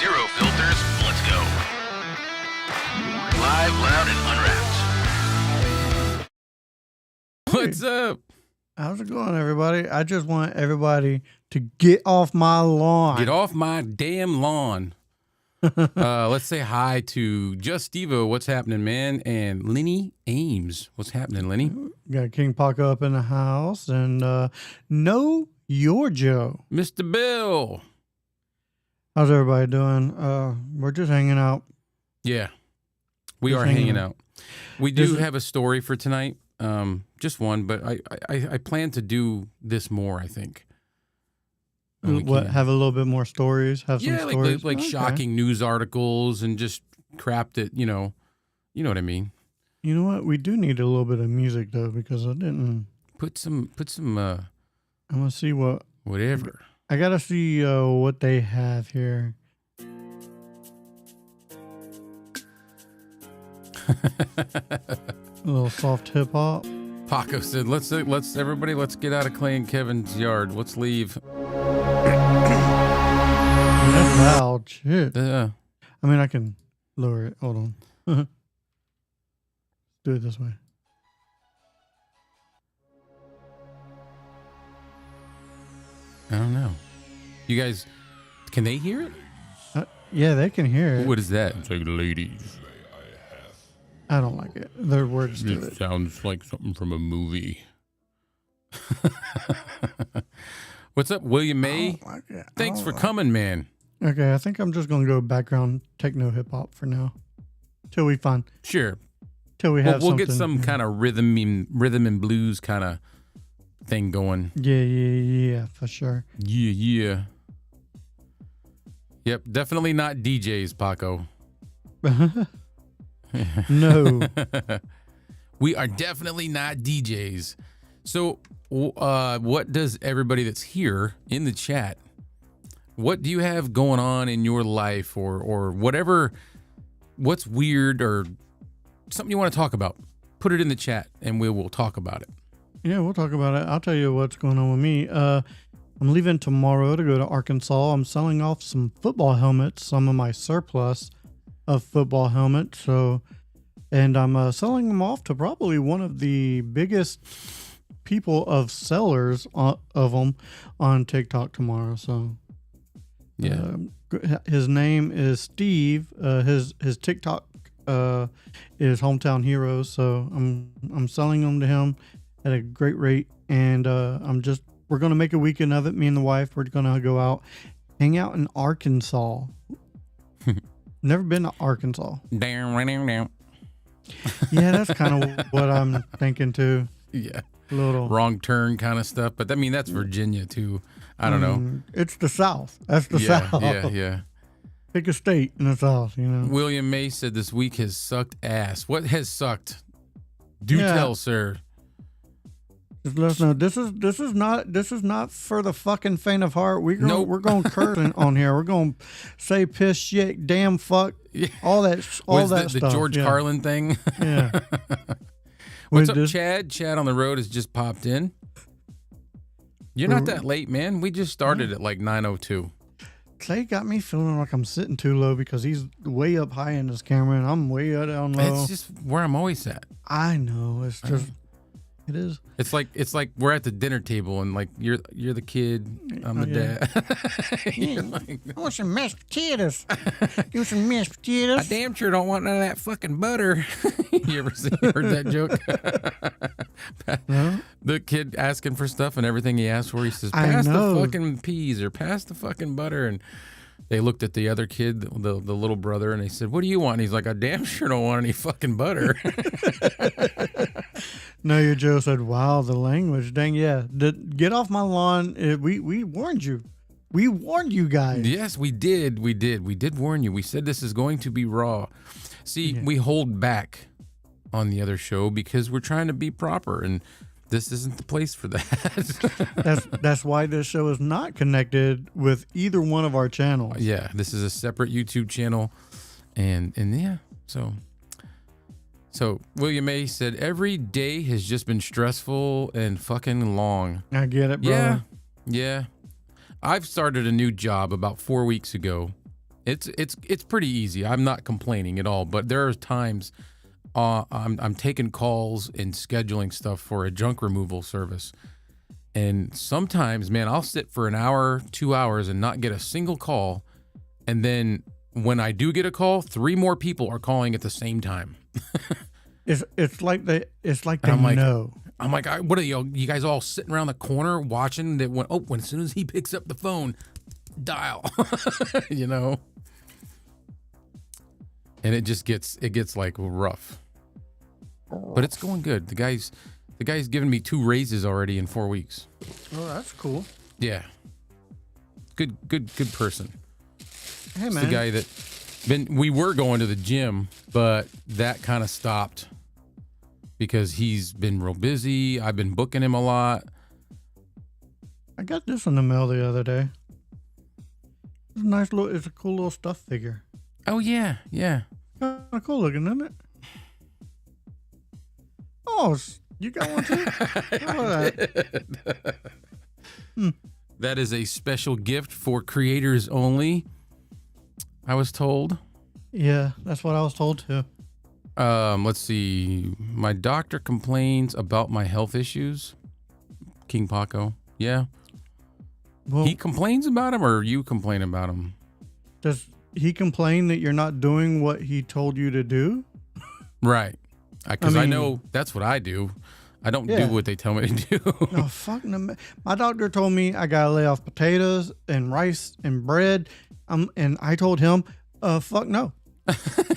Zero filters, let's go. Live, loud, and unwrapped. What's up? How's it going, everybody? I just want everybody to get off my lawn. Get off my damn lawn. Let's say hi to Just Evo. What's happening, man? And Lenny Ames. What's happening, Lenny? Got King Paco up in the house. And Know Your Joe. Mr. Bill. How's everybody doing? We're just hanging out. Yeah, we are hanging out. We do have a story for tonight. Just one, but I plan to do this more, I think. What, have a little bit more stories? Have some stories? like shocking news articles and just crap that, you know what I mean? You know what? We do need a little bit of music, though, because I didn't... Put some I'm going to see what... whatever. I got to see what they have here. A little soft hip-hop. Paco said, let's everybody, let's get out of Clay and Kevin's yard. Let's leave. That's loud. Shit. Yeah. I mean, I can lower it. Hold on. Do it this way. I don't know. You guys, can they hear it? Yeah, they can hear it. What is that? It's like ladies. I don't like it. Their words to It it. sounds like something from a movie. What's up, William May? Like it. Thanks for coming, man. Okay, I think I'm just gonna go background techno hip hop for now, till we find. Sure. Till we have. We'll get some kind of rhythm and blues kind of thing going. Yeah, for sure. Yeah. Yep, definitely not DJs, Paco. No. We are definitely not DJs. So, what does everybody that's here in the chat, what do you have going on in your life or whatever, what's weird or something you want to talk about? Put it in the chat and we will talk about it. Yeah, we'll talk about it. I'll tell you what's going on with me. I'm leaving tomorrow to go to Arkansas. I'm selling off some football helmets, some of my surplus of football helmets. And I'm selling them off to probably one of the biggest people of sellers of them on TikTok tomorrow. So, yeah, his name is Steve. His TikTok is Hometown Heroes. So I'm selling them to him at a great rate, and we're gonna make a weekend of it. Me and the wife, we're gonna go out, hang out in Arkansas. Never been to Arkansas. Down. Yeah, that's kind of what I'm thinking too. Yeah. Little wrong turn kind of stuff, but I mean that's Virginia too. I don't know. It's the South. That's the South. Yeah. Pick a state in the South, you know. William May said this week has sucked ass. What has sucked? Do tell, sir. Just let us know. This is not for the fucking faint of heart. We're going curse on here. We're going to say piss, shit, damn, fuck, all that stuff. The George Carlin thing. Yeah. What's up, Chad? Chad on the road has just popped in. You're not that late, man. We just started at like 9:02. Clay got me feeling like I'm sitting too low because he's way up high in this camera and I'm way down low. It's just where I'm always at. I know. It's just... It is. It's like we're at the dinner table and like you're the kid, I'm the dad. Like, I want some mashed potatoes. Give me some mashed potatoes. I damn sure don't want none of that fucking butter. You ever heard that joke? No? The kid asking for stuff and everything he asks for, he says, "Pass the fucking peas or pass the fucking butter." And they looked at the other kid, the little brother, and they said, "What do you want?" And he's like, "I damn sure don't want any fucking butter." No, your Joe said, "Wow, the language, dang, yeah, get off my lawn." We warned you. We warned you guys. Yes, we did. We did warn you. We said this is going to be raw. See, we hold back on the other show because we're trying to be proper, and this isn't the place for that. That's why this show is not connected with either one of our channels. Yeah, this is a separate YouTube channel, and yeah, So William A. said, every day has just been stressful and fucking long. I get it, bro. Yeah. I've started a new job about 4 weeks ago, It's pretty easy. I'm not complaining at all, but there are times I'm taking calls and scheduling stuff for a junk removal service. And sometimes, man, I'll sit for an hour, 2 hours and not get a single call. And then when I do get a call, 3 more people are calling at the same time. It's like they I'm like, know. I'm like, what are you guys all sitting around the corner watching that when as soon as he picks up the phone, dial, you know? And it gets like rough. But it's going good. The guy's given me 2 raises already in 4 weeks. Oh, that's cool. Yeah. Good person. Hey, It's man. the guy that we were going to the gym, but that kind of stopped because he's been real busy. I've been booking him a lot. I got this in the mail the other day. It's a nice little. It's a cool little stuff figure. Oh yeah. Kind of cool looking, isn't it? Oh, you got one too? How about that? That is a special gift for creators only, I was told. Yeah, that's what I was told too. Let's see. My doctor complains about my health issues. King Paco. Yeah. Well, He complains about him, or you complain about him? does he complain that you're not doing what he told you to do? Right. Because I mean- know that's what I do. I don't Yeah. do what they tell me to do. No, fuck no. My doctor told me I gotta lay off potatoes and rice and bread. And I told him, fuck no.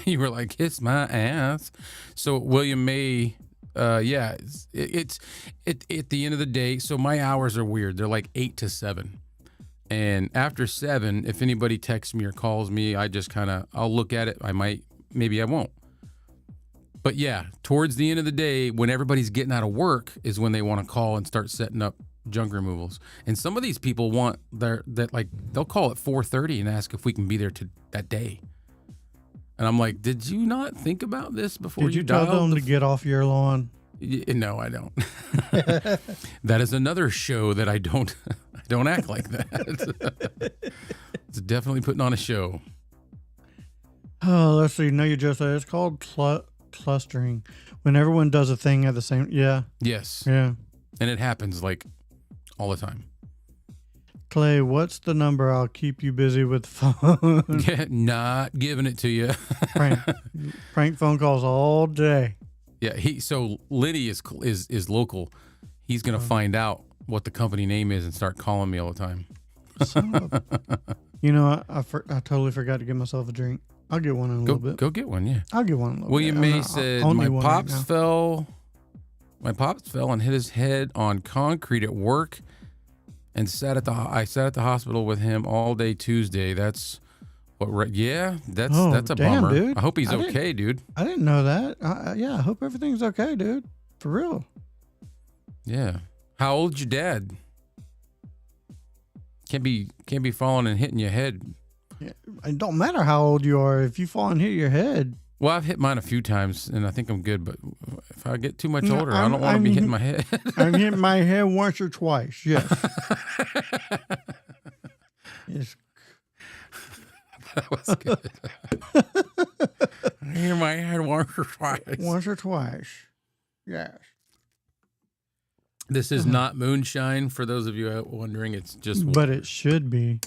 You were like, kiss my ass. So William May, yeah, it's at the end of the day. So my hours are weird. They're like 8 to 7. And after 7, if anybody texts me or calls me, I just I'll look at it. Maybe I won't. But yeah, towards the end of the day, when everybody's getting out of work is when they want to call and start setting up junk removals. And some of these people want they'll call at 4:30 and ask if we can be there that day. And I'm like, did you not think about this before Did you dialed tell them the to get off your lawn? No, I don't. That is another show that I don't act like that. It's definitely putting on a show. Oh, let's see. No, you just said it's called clustering. When everyone does a thing at the same. Yeah. Yes. Yeah. And it happens like all the time. Clay, what's the number? I'll keep you busy with the phone. Yeah, not giving it to you. Prank phone calls all day. Yeah, so Liddy is local. He's gonna find out what the company name is and start calling me all the time. You know, I totally forgot to get myself a drink. I'll get one in a little bit. Go get one, yeah. I'll get one in a little William bit. May said, my pops fell and hit his head on concrete at work and I sat at the hospital with him all day Tuesday. That's what, yeah, that's a damn, bummer. dude. I hope he's I didn't- okay, dude. I didn't know that. Yeah, I hope everything's okay, dude. For real. Yeah. How old's your dad? Can't be falling and hitting your head. Yeah, it don't matter how old you are. If you fall and hit your head. Well, I've hit mine a few times, and I think I'm good. But if I get too much No, older, I don't want to be hitting my head. I've hit my head once or twice. Yes. Yes. That was good. I hit my head once or twice. Once or twice. Yes. This is not moonshine, for those of you out wondering. It's just But it should be.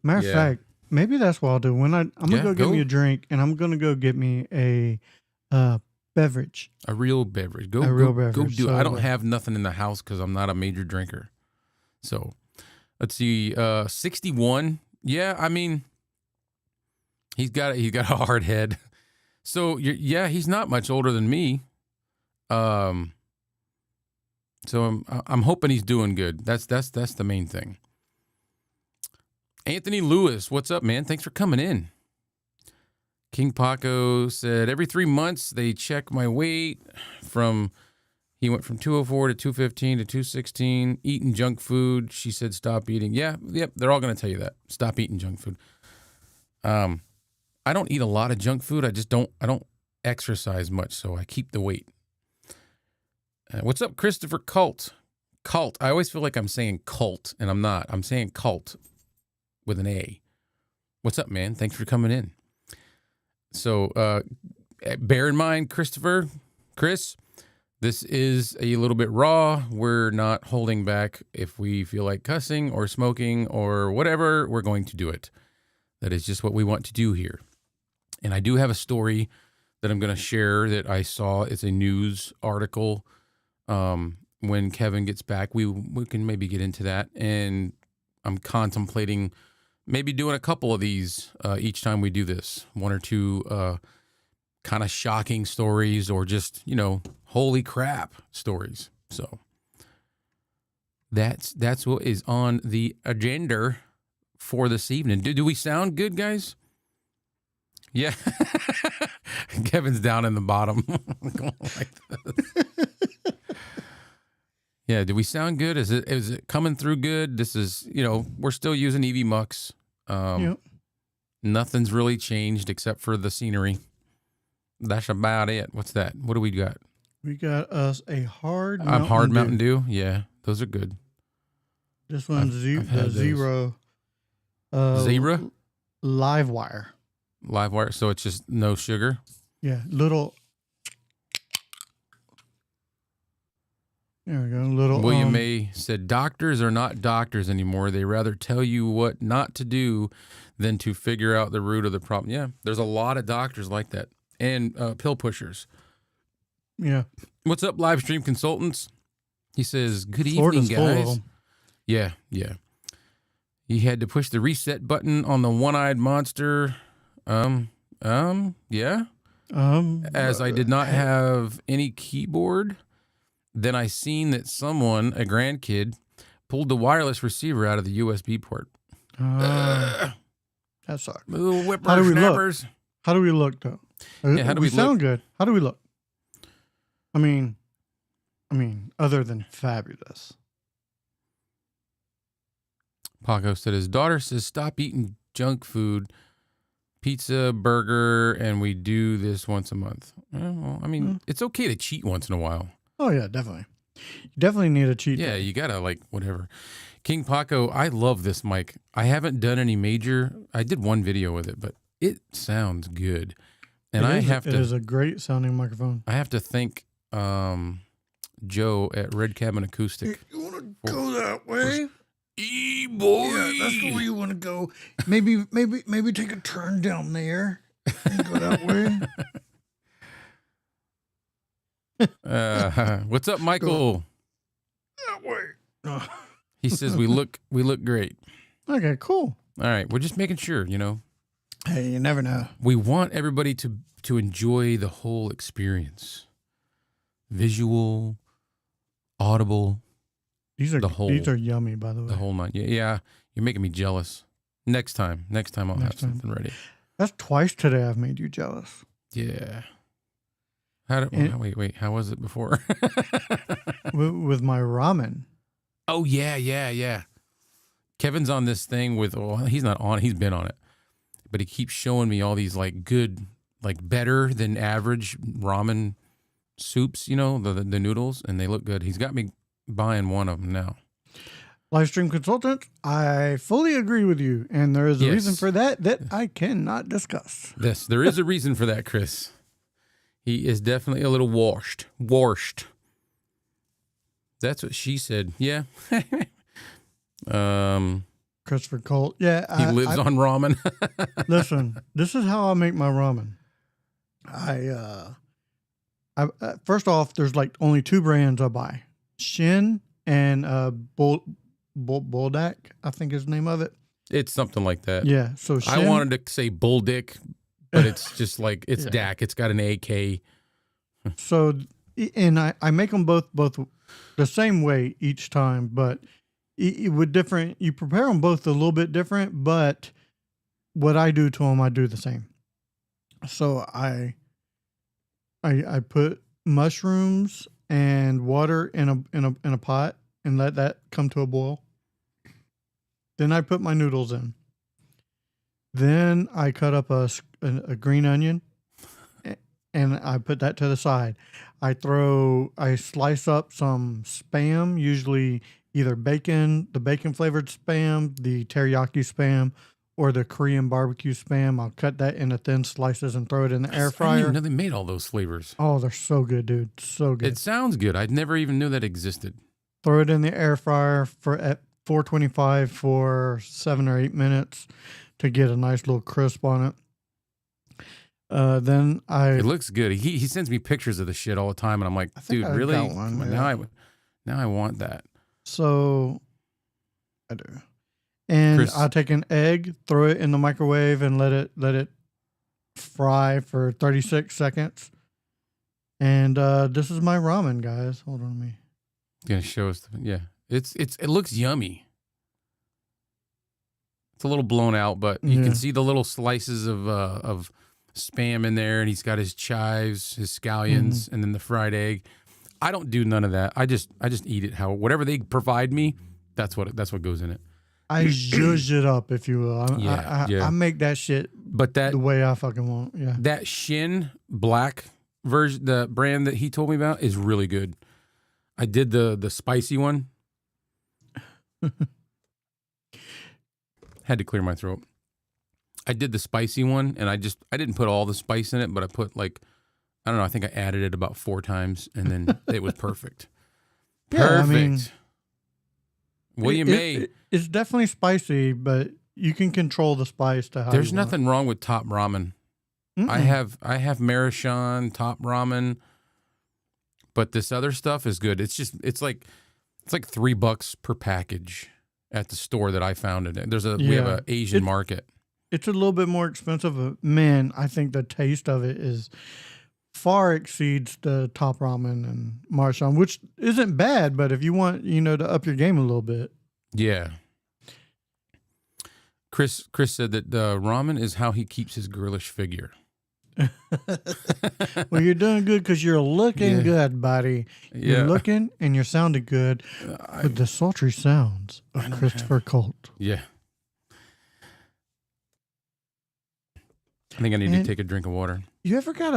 Matter of Yeah. fact, maybe that's what I'll do. When I'm gonna Yeah, go get go. me a drink, and I'm gonna go get me a beverage. a real beverage. Go A real Go beverage, do it. I so- don't have nothing in the house because I'm not a major drinker. So let's see. 61. Yeah, I mean, he's got a hard head. So yeah, he's not much older than me. So I'm hoping he's doing good. That's the main thing. Anthony Lewis, what's up, man? Thanks for coming in. King Paco said every 3 months they check my weight. He went from 204 to 215 to 216. Eating junk food. She said stop eating. Yeah, yep. They're all gonna tell you that. Stop eating junk food. I don't eat a lot of junk food. I don't exercise much, so I keep the weight. What's up, Christopher Cult? Cult. I always feel like I'm saying cult, and I'm not. I'm saying cult with an A. What's up, man? Thanks for coming in. So, bear in mind, Chris, this is a little bit raw. We're not holding back. If we feel like cussing or smoking or whatever, we're going to do it. That is just what we want to do here. And I do have a story that I'm going to share that I saw. It's a news article. When Kevin gets back, we can maybe get into that. And I'm contemplating maybe doing a couple of these each time we do this. One or two kind of shocking stories or just, holy crap stories. So that's what is on the agenda for this evening. Do we sound good, guys? Yeah. Kevin's down in the bottom. Going like this. Yeah, do we sound good? Is it coming through good? This is, we're still using EV Mux. Yep. Nothing's really changed except for the scenery. That's about it. What's that? What do we got? We got us a hard Mountain Dew. Yeah, those are good. This one's zero. Zebra? Live wire. Live wire. So it's just no sugar? Yeah, little. There we go. Little. William May said, doctors are not doctors anymore. They rather tell you what not to do than to figure out the root of the problem. Yeah, there's a lot of doctors like that. And pill pushers. Yeah. What's up, live stream consultants? He says, good Florida's evening, full of guys. them. Yeah. He had to push the reset button on the one-eyed monster. Yeah. As I did not have any keyboard, then I seen that someone, a grandkid, pulled the wireless receiver out of the USB port. That sucks. Little whippersnappers. How do we look, though? Yeah, how do we sound look? good? How do we look? I mean, other than fabulous. Paco said his daughter says, stop eating junk food, pizza, burger, and we do this once a month. Well, it's okay to cheat once in a while. Oh, yeah, definitely. You definitely need a cheat Yeah, day. you gotta whatever. King Paco, I love this mic. I haven't done any I did one video with it, but it sounds good. And it is a great sounding microphone. I have to thank Joe at Red Cabin Acoustic. You want to go that way? Boy. Yeah, that's where you want to go. Maybe take a turn down there and go that way. What's up, Michael? That way. He says we look great. Okay, cool. All right, we're just making sure, Hey, you never know. We want everybody to enjoy the whole experience. Visual, audible. These are yummy, by the way. The whole nine. Yeah, you're making me jealous. Next time I'll have something ready. That's twice today I've made you jealous. Yeah. Wait, how was it before? with my ramen. Oh, yeah. Kevin's on this thing he's not on, he's been on it. But he keeps showing me all these good, better than average ramen soups, the noodles, and they look good. He's got me buying one of them now. Live stream consultant, I fully agree with you. And there is a reason for that I cannot discuss. Yes, there is a reason for that, Chris. He is definitely a little washed. That's what she said. Yeah. Christopher Colt. Yeah. He lives on ramen. Listen, this is how I make my ramen. I first off, there's only two brands I buy. Shin and Buldak, I think is the name of it. It's something like that. Yeah. So Shin, I wanted to say Bull Dick, but it's just it's Dak. It's got an AK. So, and I make them both the same way each time, but with different, you prepare them both a little bit different, but what I do to them, I do the same. So I put mushrooms and water in a pot and let that come to a boil. Then I put my noodles in. Then I cut up a green onion and I put that to the side. I slice up some Spam, usually either the bacon flavored Spam, the teriyaki Spam, or the Korean barbecue Spam. I'll cut that into thin slices and throw it in the air I didn't fryer. even know they made all those flavors. Oh, they're so good, dude. So good. It sounds good. I never even knew that existed. Throw it in the air fryer at 425 for 7 or 8 minutes to get a nice little crisp on it. Then It looks good. He sends me pictures of the shit all the time, and I'm like, dude, I really? got one, Come on, yeah. now I want that. So I do. And Chris- I take an egg, throw it in the microwave, and let it fry for 36 seconds. And this is my ramen, guys. Hold on me. Gonna show us. It looks yummy. It's a little blown out, but you Yeah. can see the little slices of Spam in there, and he's got his chives, his scallions, and then the fried egg. I don't do none of that. I just eat it whatever they provide me. That's what goes in it. I zhuzh it up, if you will. I make that shit But the way I fucking want. Yeah. that Shin Black version, the brand that he told me about, is really good. I did the spicy one. Had to clear my throat. I did the spicy one, and I didn't put all the spice in it, but I put I don't know, I think I added it about 4 times, and then it was perfect. Yeah, I mean, Perfect. William May. It's definitely spicy, but you can control the spice to how There's you want. nothing wrong with Top Ramen. I have Marichan, Top Ramen, but this other stuff is good. It's like $3 per package at the store that I found it. We have an Asian market. It's a little bit more expensive, but man, I think the taste of it is far exceeds the Top Ramen and Marchand, which isn't bad, but if you want, to up your game a little bit. Yeah. Chris said that ramen is how he keeps his girlish figure. Well, you're doing good because you're looking good, buddy. You're Yeah. looking and you're sounding good with the sultry sounds of Christopher Colt. Yeah. I think I need to take a drink of water. You ever get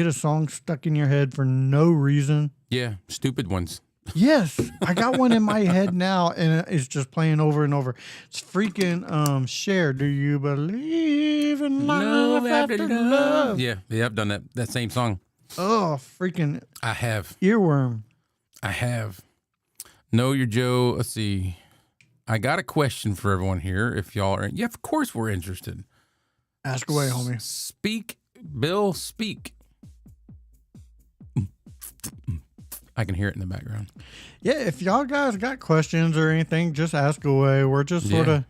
a song stuck in your head for no reason? Yeah, stupid ones. Yes, I got one in my head now, and it's just playing over and over. It's freaking Cher. Do you believe in love after love? Yeah, I've done that same song. Oh, freaking I have. earworm. Know your Joe. Let's see. I got a question for everyone here. If y'all are, yeah, of course we're interested. Ask away, homie. Speak, Bill, speak. I can hear it in the background. Yeah, if y'all guys got questions or anything, just ask away. We're just sort of...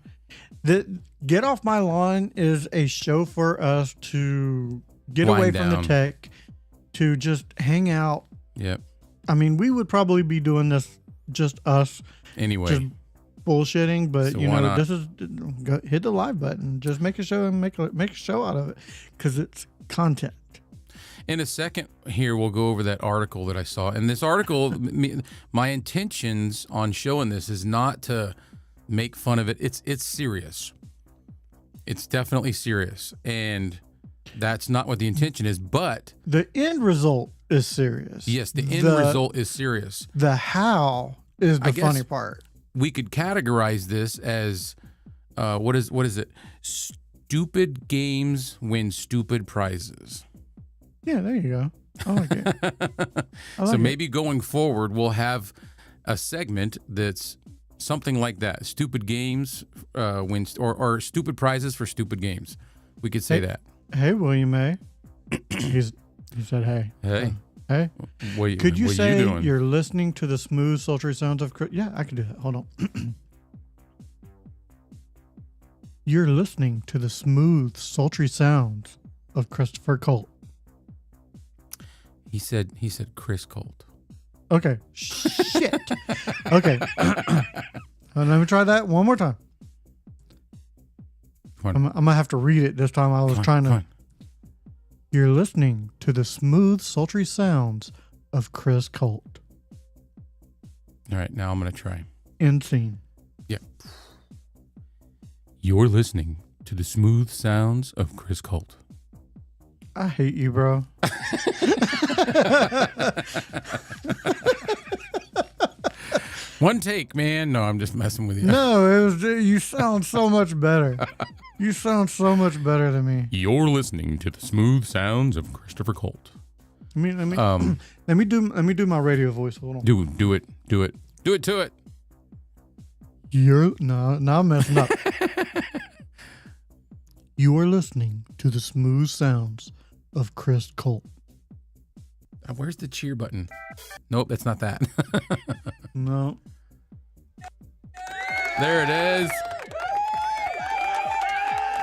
Get Off My Lawn is a show for us to get Wind away from the down. tech, to just hang out. Yep. I mean, we would probably be doing this just us, Anyway. just bullshitting, but So why not? this is hit the live button. Just make a show and make a show out of it because it's content. In a second here, we'll go over that article that I saw. And this article, my intentions on showing this is not to make fun of it. It's serious. It's definitely serious. And that's not what the intention is. But The end result is serious. yes, the end result is serious. The how is the I guess- funny part. We could categorize this as, what is it? Stupid games win stupid prizes. Yeah, there you go. I like it. I like So it. maybe going forward, we'll have a segment that's something like that: stupid games wins, or stupid prizes for stupid games. We could say that. Hey, William A. He said, "Hey, Hey, hey." what Could you what say you doing? you're listening to the smooth, sultry sounds of? Yeah, I can do that. Hold on. You're listening to the smooth, sultry sounds of Christopher Colt. He said Chris Colt. Okay. Shit. Okay. Let me try that one more time. Come on. I'm gonna have to read it this time. I was trying to. Come on. You're listening to the smooth, sultry sounds of Chris Colt. All right, now I'm gonna try. End scene. Yeah. You're listening to the smooth sounds of Chris Colt. I hate you, bro. One take, man. No, I'm just messing with you. No, it was. You sound so much better. You sound so much better than me. You're listening to the smooth sounds of Christopher Colt. Let me do my radio voice. Hold on. Do it to it. Now I'm messing up. You are listening to the smooth sounds of Chris Colt. Where's the cheer button? Nope, that's not that. No. There it is.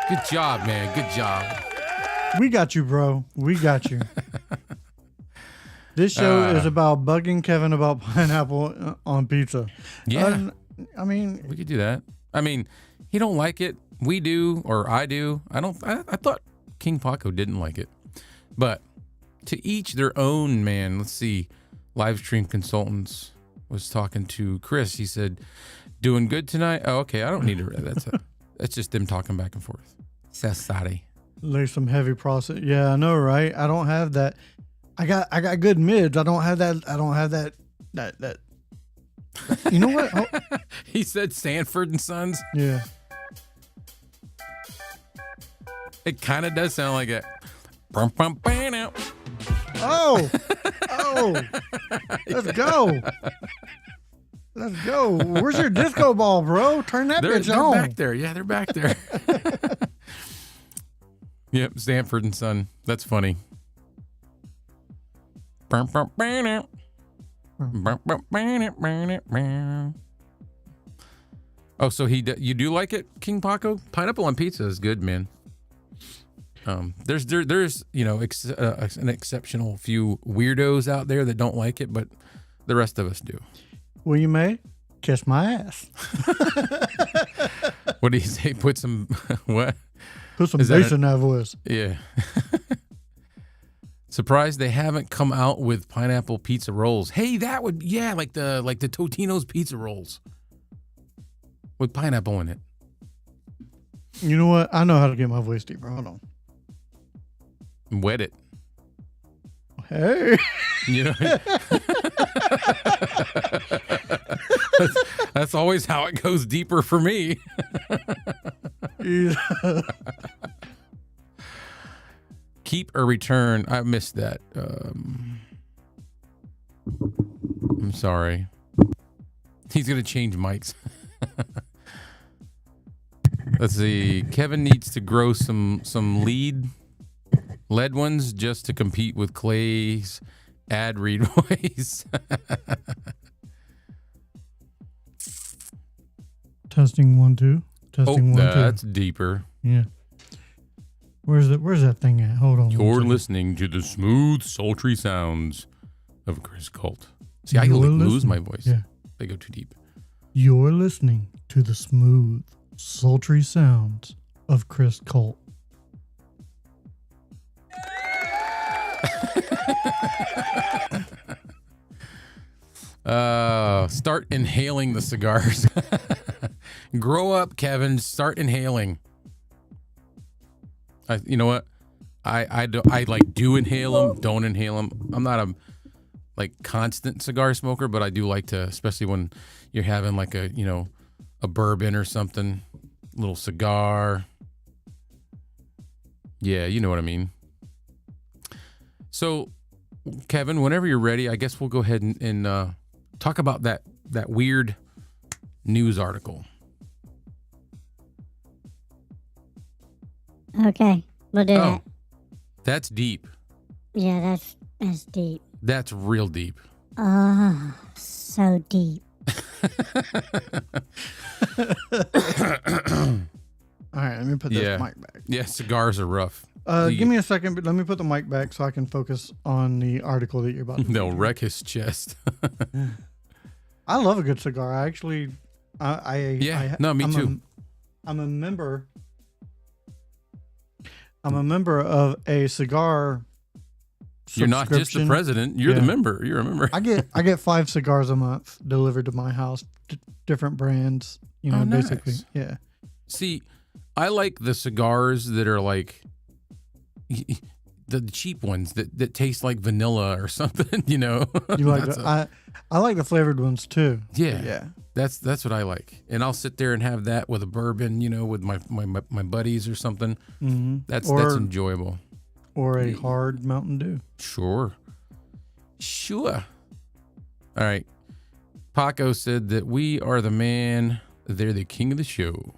Good job, man. Good job. We got you, bro. We got you. This show is about bugging Kevin about pineapple on pizza. Yeah. I mean, We could do that. I mean, he don't like it. We do, or I do. I thought King Paco didn't like it. But to each their own, man. Let's see. Live stream consultants was talking to Chris. He said, doing good tonight? Oh, okay. I don't need to. That's just them talking back and forth. So sorry. lay some heavy process. Yeah, I know, right? I don't have that. I got good mids. I don't have that. You know what? Oh, He said Sanford and Sons. yeah. It kind of does sound like it. Oh, let's go. Let's go. Where's your disco ball, bro? Turn that bitch They're on. back there. Yeah, they're back there. Yep, Sanford and Son. That's funny. Oh, so you do like it, King Paco? Pineapple on pizza is good, man. There's an exceptional few weirdos out there that don't like it, but the rest of us do. Well, you may kiss my ass. What do you say? Put some what? Put some Is that bass in that voice. Yeah. Surprised they haven't come out with pineapple pizza rolls. Hey, that would like the Totino's pizza rolls with pineapple in it. You know what? I know how to get my voice deeper. Hold on. Wet it. Hey. You know. That's always how it goes deeper for me. Keep or return. I missed that. I'm sorry. He's gonna change mics. Let's see. Kevin needs to grow some lead ones just to compete with Clay's ad read voice. Testing 1 2. Testing 1 2. That's deeper. Yeah. Where's that thing at? Hold on. You're listening to the smooth, sultry sounds of Chris Colt. See, I lose my voice. Yeah. They go too deep. You're listening to the smooth, sultry sounds of Chris Colt. Start inhaling the cigars. Grow up, Kevin. Start inhaling. You know what? I do inhale them. Don't inhale them. I'm not a constant cigar smoker, but I do like to, especially when you're having a bourbon or something, little cigar. Yeah, you know what I mean. So, Kevin, whenever you're ready, I guess we'll go ahead and talk about that weird news article. Okay, we'll do that. That's deep. Yeah, that's deep. That's real deep. Oh, so deep. All right, let me put this mic back. Yeah, cigars are rough. Give me a second, but let me put the mic back so I can focus on the article that you're about to They'll read. wreck his chest. I love a good cigar. I actually, me too. I'm a member. I'm a member of a cigar. You're not just the president. You're the member. You're a member. I get 5 cigars a month delivered to my house, different brands. Basically, nice. yeah. See, I like the cigars that are the cheap ones that taste like vanilla or something. You know, You like That's I like the flavored ones too. yeah, Yeah. That's what I like, and I'll sit there and have that with a bourbon. You know, with my buddies or something. Mm-hmm. That's Or enjoyable. a hard Mountain Dew. Sure. All right. Paco said that we are the man. They're the king of the show.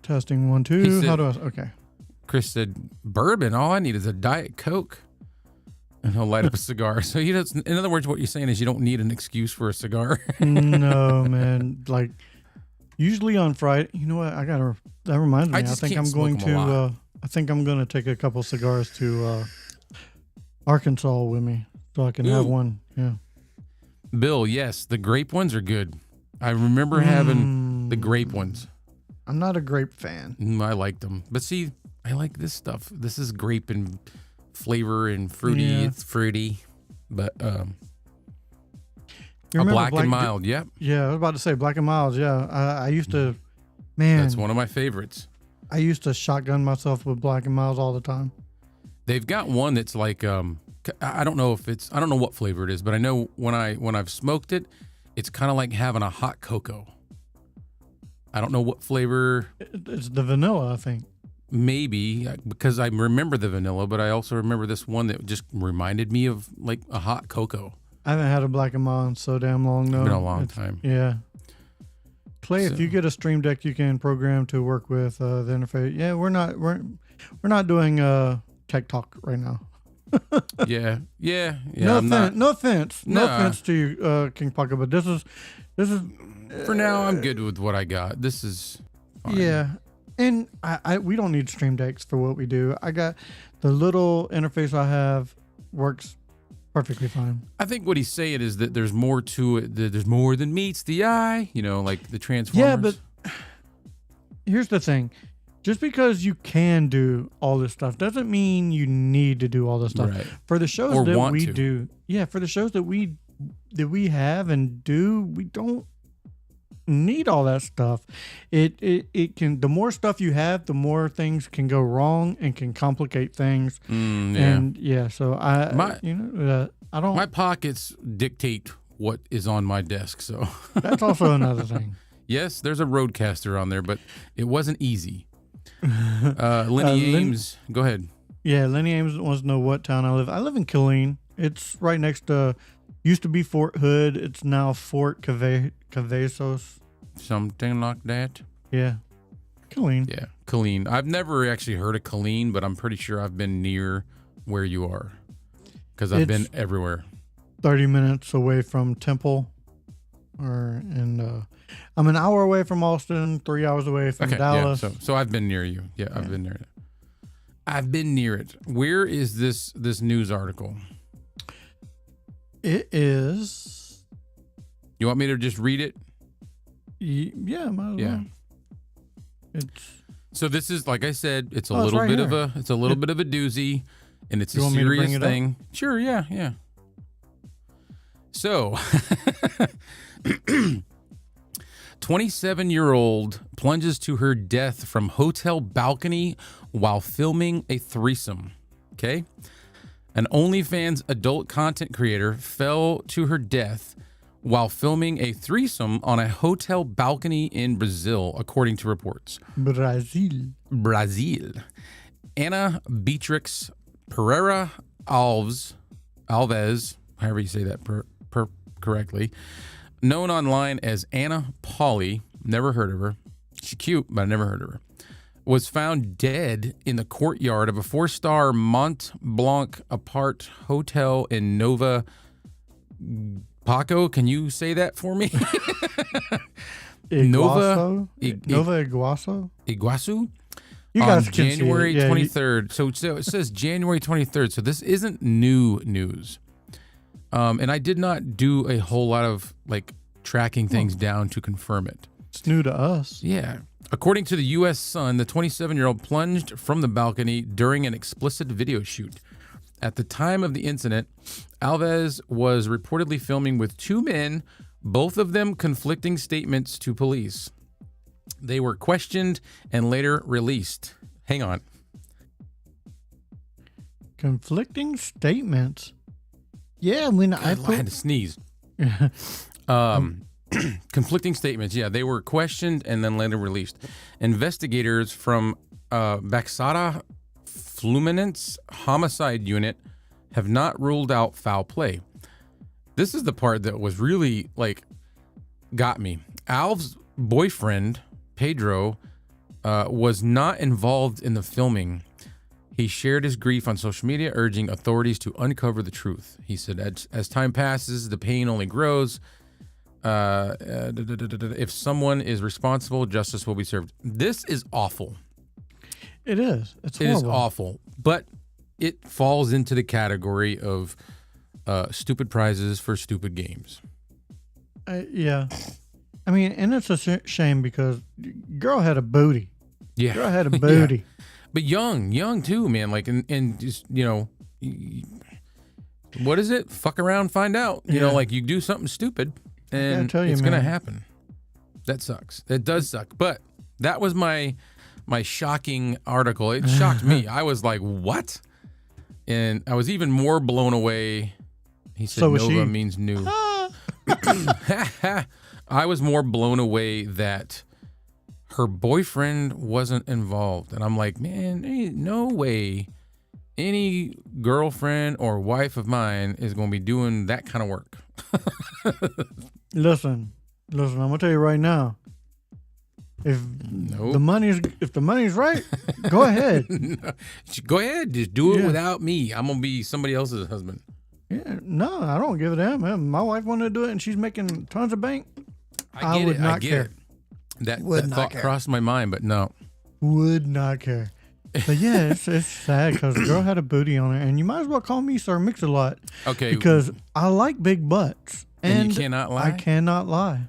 Testing 1 2. He said- How do I? Okay. Chris said, bourbon, all I need is a Diet Coke. And he'll light up a cigar. So he does. In other words, what you're saying is you don't need an excuse for a cigar. No, man. Like usually on Friday, you know what? That reminds me. I I just think can't I'm going smoke 'em a lot. to. I think I'm going to take a couple cigars to Arkansas with me, so I can have Ooh. one. Yeah. Bill, yes, the grape ones are good. I remember having the grape ones. I'm not a grape fan. I liked them. But see, I like this stuff. This is grape and flavor and fruity. Yeah. It's fruity. But You a remember black and mild, yep. Yeah, I was about to say Black and Milds. Yeah, I used to. Man, That's one of my favorites. I used to shotgun myself with Black and Milds all the time. They've got one that's like I don't know what flavor it is, but I know when I've smoked it, it's kind of like having a hot cocoa. I don't know what flavor. It's the vanilla, I think. Maybe because I remember the vanilla, but I also remember this one that just reminded me of like a hot cocoa. I haven't had a Black and Mild in so damn long though. It's been a long time. Yeah. Clay, So- if you get a Stream Deck, you can program to work with the interface. Yeah, we're not doing tech talk right now. Yeah. No I'm offense. not. No offense. No Nah. offense to you, King Paco, but this is For now, I'm good with what I got. This is fine. yeah. And we don't need Stream Decks for what we do. I got the little interface I have works perfectly fine. I think what he's saying is that there's more to it. That there's more than meets the eye. You know, like the Transformers. Yeah, but here's the thing. Just because you can do all this stuff doesn't mean you need to do all this stuff. Right. For the shows Or that want we to. do, yeah, for the shows that we have and do, we don't need all that stuff. It can, the more stuff you have, the more things can go wrong and can complicate things. Yeah. And yeah, so I don't. My pockets dictate what is on my desk. So That's also another thing. yes, there's a Roadcaster on there, but it wasn't easy. Lenny Ames, go ahead. Yeah, Lenny Ames wants to know what town I live. I live in Killeen. It's right next to, used to be Fort Hood. It's now Fort Cavazos. Something like that. Yeah, Killeen. Yeah, Killeen. I've never actually heard of Killeen, but I'm pretty sure I've been near where you are because I've been everywhere. 30 minutes away from Temple, I'm an hour away from Austin, 3 hours away from Dallas. Yeah, so I've been near you. Yeah, I've been near it. I've been near it. Where is this news article? It is. You want me to just read it? Yeah, might as Yeah. well. It's. So this is, like I said, it's a Oh, it's little right bit here. of a bit of a doozy, and it's You a want me to bring serious it up? thing. Sure, yeah. So, 27-year-old plunges to her death from hotel balcony while filming a threesome. Okay? An OnlyFans adult content creator fell to her death while filming a threesome on a hotel balcony in Brazil, according to reports. Brazil. Ana Beatrix Pereira Alves, however you say that correctly, known online as Anna Polly, never heard of her. She's cute, but I never heard of her. Was found dead in the courtyard of a 4-star Mont Blanc apart hotel in Nova. Paco, can you say that for me? Nova Iguazu. Iguazu? You guys on can see it. January Yeah, 23rd. So it says January 23rd. So this isn't new news. And I did not do a whole lot of like tracking things down to confirm it. It's new to us. Yeah. According to the U.S. Sun, the 27-year-old plunged from the balcony during an explicit video shoot. At the time of the incident, Alves was reportedly filming with 2 men, both of them conflicting statements to police. They were questioned and later released. Hang on. Conflicting statements. Yeah, when I I had to sneeze. Conflicting statements. Yeah, they were questioned and then later released. Investigators from Baxada Fluminense Homicide Unit have not ruled out foul play. This is the part that was really got me. Alv's boyfriend, Pedro, was not involved in the filming. He shared his grief on social media, urging authorities to uncover the truth. He said, as time passes, the pain only grows. If someone is responsible, justice will be served. This is awful. It is. It's It horrible. is awful. But it falls into the category of stupid prizes for stupid games. Yeah. I mean, and it's a shame because girl had a booty. Yeah. Girl had a booty. Yeah. But young too, man. And just, what is it? Fuck around, find out. You know, you do something stupid and tell you, it's going to man. happen. That sucks. It does suck. But that was my shocking article. It shocked me. I was like, what? And I was even more blown away. He said So was Nova she. means new. I was more blown away that her boyfriend wasn't involved. And I'm like, man, ain't no way any girlfriend or wife of mine is going to be doing that kind of work. Listen, I'm gonna tell you right now. If Nope. the money's right, go ahead. Go ahead, just do it Yeah. without me. I'm gonna be somebody else's husband. Yeah, no, I don't give a damn. Man, my wife wanted to do it, and she's making tons of bank. I would not care. That Would not thought care. crossed my mind, but no. Would not care. But yeah, it's sad because the girl had a booty on her, and you might as well call me Sir Mix-a-Lot Okay, because I like big butts, And you cannot lie? I cannot lie.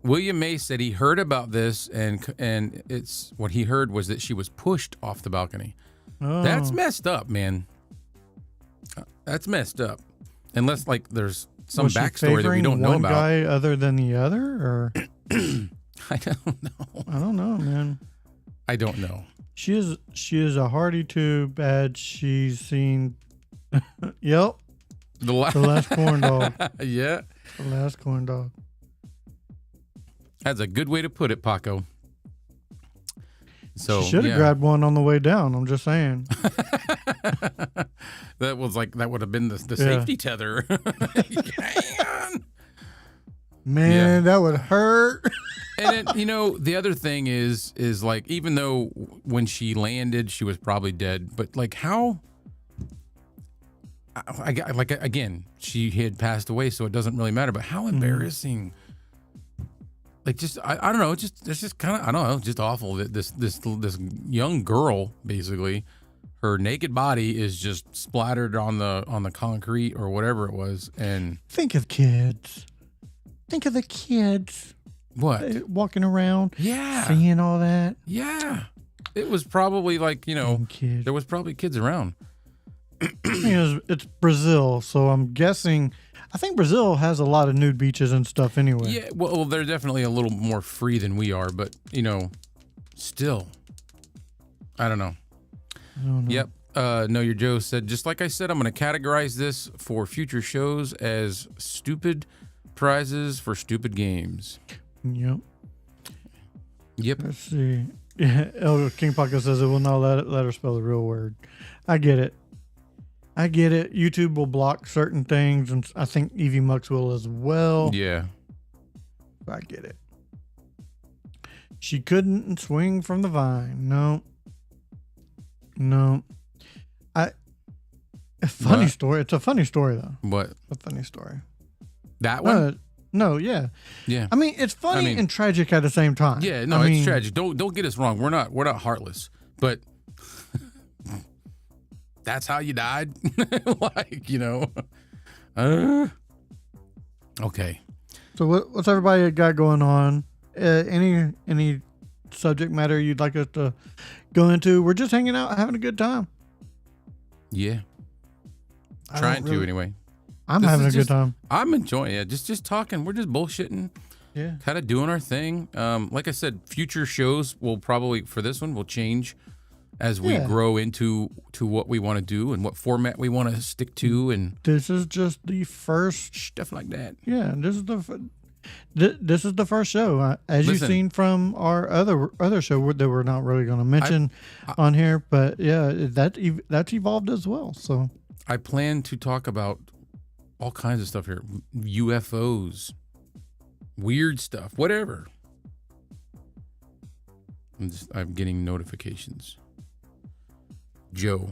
William May said he heard about this, and it's what he heard was that she was pushed off the balcony. Oh. That's messed up, man. That's messed up. Unless there's some Was she backstory that we favoring don't know one about. guy other than the other, or I don't know. I don't know, man. I don't know. She is a hardy tube ad. She's seen. Yep, the last corn dog. Yeah, The last corn dog. that's a good way to put it, Paco. So She should have yeah. grabbed one on the way down. I'm just saying. That would have been the Yeah. safety tether. Hang on. Man, Yeah. that would hurt. And then, the other thing is even though when she landed, she was probably dead, but how? Again, she had passed away, so it doesn't really matter. But how embarrassing! I don't know. It's just kind of I don't know. Just awful that this young girl basically, her naked body is just splattered on the concrete or whatever it was, and Think of kids. Think of the kids what? walking around, Yeah, seeing all that. yeah. It was probably Kids. there was probably kids around. It's Brazil, so I'm guessing. I think Brazil has a lot of nude beaches and stuff anyway. Yeah, well, they're definitely a little more free than we are, but still, I don't know. I don't know. Yep. Know Your Joe said, just like I said, I'm going to categorize this for future shows as stupid prizes for stupid games. Yep. Yep. Let's see. Yeah, Elder King Pocket says it will not let her spell the real word. I get it. YouTube will block certain things, and I think Evie Mux will as well. Yeah. I get it. She couldn't swing from the vine. No. A funny What? story. It's a funny story though. What? A funny story. That one? No, yeah. Yeah. I mean, it's funny and tragic at the same time. Yeah. No, it's tragic. Don't get us wrong. We're not heartless, but that's how you died. Okay. So what's everybody got going on? Any subject matter you'd like us to go into? We're just hanging out, having a good time. Yeah. I Trying don't to really- anyway. I'm This having a is good just- time. I'm enjoying it. Just talking. We're just bullshitting. Yeah. Kind of doing our thing. Like I said, future shows will probably, for this one, will change as we Yeah. grow into what we want to do and what format we want to stick to and This is just the first. stuff like that. Yeah, this is this is the first show, as you've Listen. seen from our other show that we're not really going to mention on here. But yeah, that's evolved as well. So I plan to talk about all kinds of stuff here. UFOs, weird stuff, whatever. I'm getting notifications. Joe.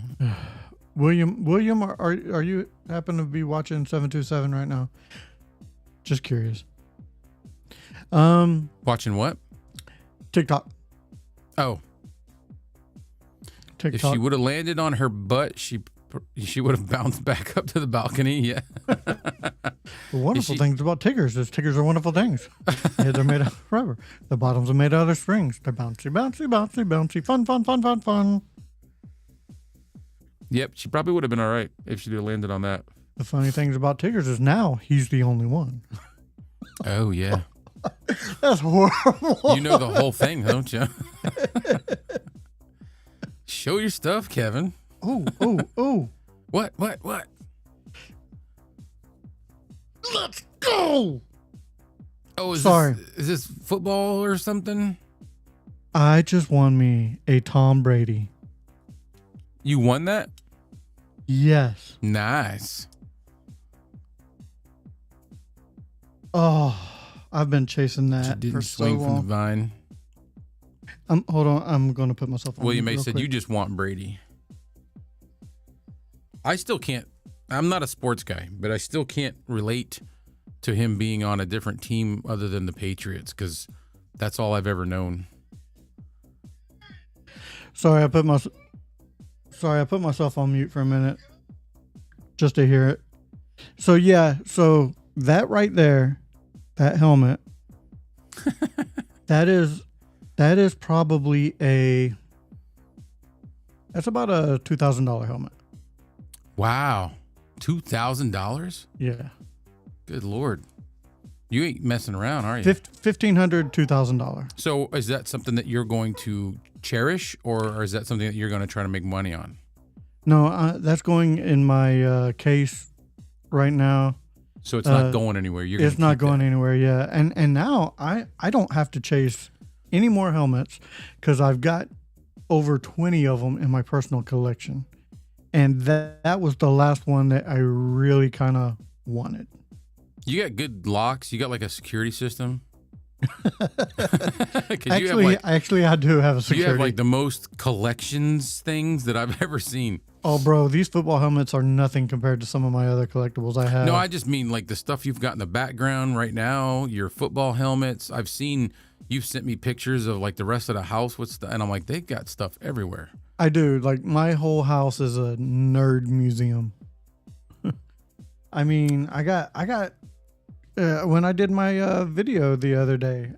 William, are you happen to be watching 727 right now? Just curious. Watching what? TikTok. Oh, if TikTok. she would have landed on her butt, she would have bounced back up to the balcony. Yeah. The wonderful she- things about Tiggers is Tiggers are wonderful things. Heads are made out of rubber. The bottoms are made out of springs. They're bouncy, bouncy, bouncy, bouncy. Fun, fun, fun, fun, fun. Yep, she probably would have been all right if she'd have landed on that. The funny things about Tiggers is now he's the only one. Oh, yeah. That's horrible. You know the whole thing, don't you? Show your stuff, Kevin. Oh, oh, oh. What? Let's go. Oh, Sorry. Is this football or something? I just won me a Tom Brady. You won that? Yes. Nice. Oh, I've been chasing She that didn't for so swing from the long. vine. Hold on. I'm going to put myself on William mute A. real said, quick. you just want Brady. I still can't. I'm not a sports guy, but I still can't relate to him being on a different team other than the Patriots because that's all I've ever known. Sorry, I put myself on mute for a minute just to hear it. So yeah, so that right there, that helmet, that is probably that's about a $2,000 helmet. Wow. $2,000? Yeah, Good Lord. You ain't messing around, are you? $1,500, $2,000. So is that something that you're going to cherish or is that something that you're going to try to make money on? No, that's going in my case right now. So it's not going anywhere. You're It's not keep going that. anywhere. Yeah, and now I don't have to chase any more helmets because I've got over 20 of them in my personal collection, and that was the last one that I really kind of wanted. You got good locks. You got like a security system. 'Cause Actually, I do have a you security. have like the most collections things that I've ever seen. Oh, bro, these football helmets are nothing compared to some of my other collectibles I have. No, I just mean like the stuff you've got in the background right now, your football helmets. I've seen you've sent me pictures of like the rest of the house with stuff, and I'm like, they've got stuff everywhere. I do. Like my whole house is a nerd museum. I mean, I got when I did my video the other day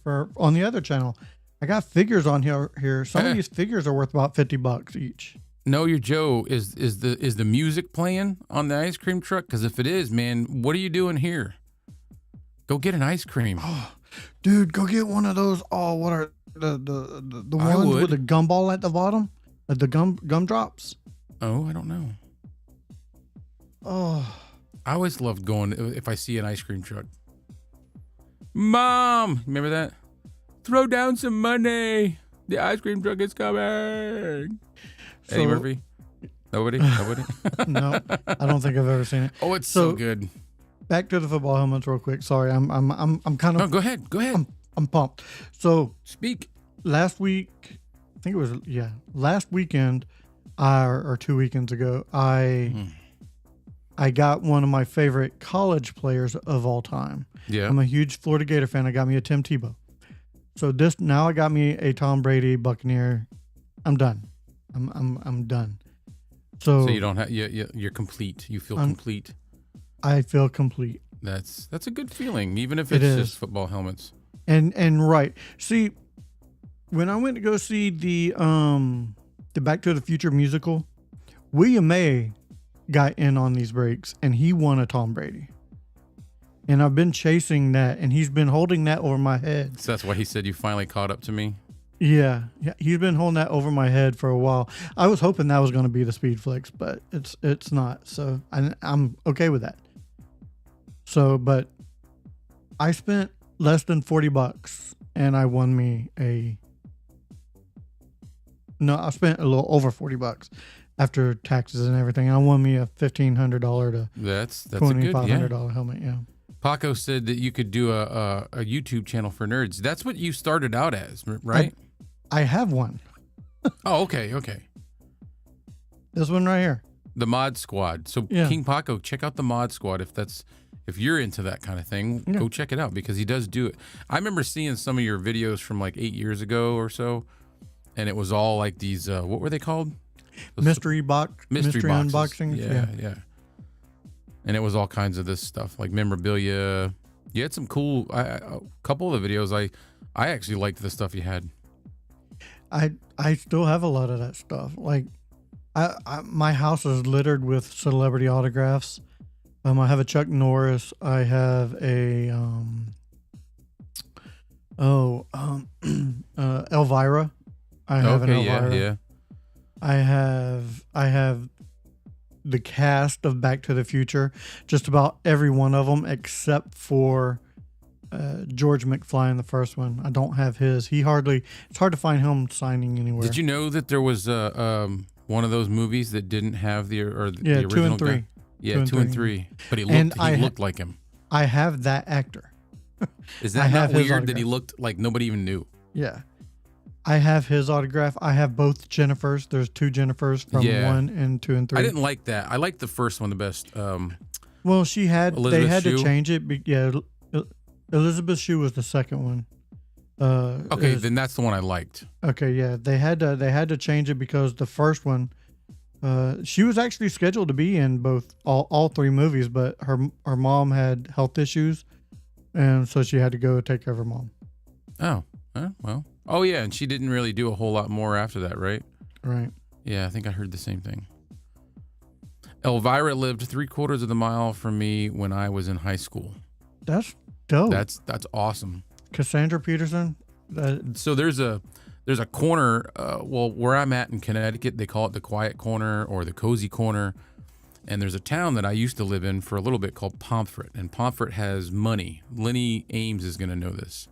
for on the other channel, I got figures on here. Some of these figures are worth about $50 each. Know Your Joe, is the music playing on the ice cream truck? Because if it is, man, what are you doing here? Go get an ice cream. Dude, go get one of those. Oh, what are the I ones would. with the gumball at the bottom? The gumdrops? Oh, I don't know. Oh, I always loved going if I see an ice cream truck. Mom, remember that? Throw down some money. The ice cream truck is coming. Eddie So- Murphy? Nobody? no, I don't think I've ever seen it. Oh, it's so So- good. Back to the football helmets real quick. Sorry, I'm kind No, of go ahead. Go ahead. I'm pumped. So Speak. last week, I think it was last weekend, or 2 weekends ago, I got one of my favorite college players of all time. Yeah. I'm a huge Florida Gator fan. I got me a Tim Tebow. So now I got me a Tom Brady Buccaneer. I'm done. I'm done. So you don't have you're complete. You feel complete. I feel complete. That's a good feeling, even if It it's is. just football helmets. And right. See, when I went to go see the Back to the Future musical, William May got in on these breaks and he won a Tom Brady. And I've been chasing that and he's been holding that over my head. So that's why he said you finally caught up to me. Yeah, he's been holding that over my head for a while. I was hoping that was going to be the Speed Flex, but it's not. So I'm okay with that. So, but I spent less than $40 and I won me a. No, I spent a little over $40 after taxes and everything. I won me a $1,500 to That's a $2,500 good, yeah. helmet. Yeah. Paco said that you could do a YouTube channel for nerds. That's what you started out as, right? I have one. Oh, okay. This one right here. The Mod Squad. So Yeah. King Paco, check out the Mod Squad if you're into that kind of thing. Yeah. Go check it out because he does do it. I remember seeing some of your videos from like 8 years ago or so, and it was all like these. What were they called? Mystery boxes. unboxings. Yeah. Yeah. And it was all kinds of this stuff like memorabilia. You had some cool. A couple of the videos. I actually liked the stuff you had. I still have a lot of that stuff. Like, my house is littered with celebrity autographs. I have a Chuck Norris. I have a Elvira. I have an Elvira. Yeah. I have the cast of Back to the Future. Just about every one of them except for George McFly in the first one. I don't have his. It's hard to find him signing anywhere. Did you know that there was one of those movies that didn't have the original 2 and 3. guy? Yeah, 2 and 3. But he looked like him. I have that actor. Is I that have not his weird that he autograph. looked like nobody even knew? Yeah. I have his autograph. I have both Jennifers. There's 2 Jennifers from Yeah. 1 and 2 and 3. I didn't like that. I liked the first one the best. Well, they Elizabeth had Shue? to change it. Elizabeth Shue was the second one. Okay, then that's the one I liked. Okay, yeah. They had to change it because the first one, she was actually scheduled to be in all 3 movies, but her mom had health issues, and so she had to go take care of her mom. Oh, well. Oh, yeah, and she didn't really do a whole lot more after that, right? Right. Yeah, I think I heard the same thing. Elvira lived 3/4 of the mile from me when I was in high school. That's dope. That's awesome. Cassandra Peterson. So there's a corner, where I'm at in Connecticut, they call it the Quiet Corner or the Cozy Corner. And there's a town that I used to live in for a little bit called Pomfret. And Pomfret has money. Lenny Ames is going to know this.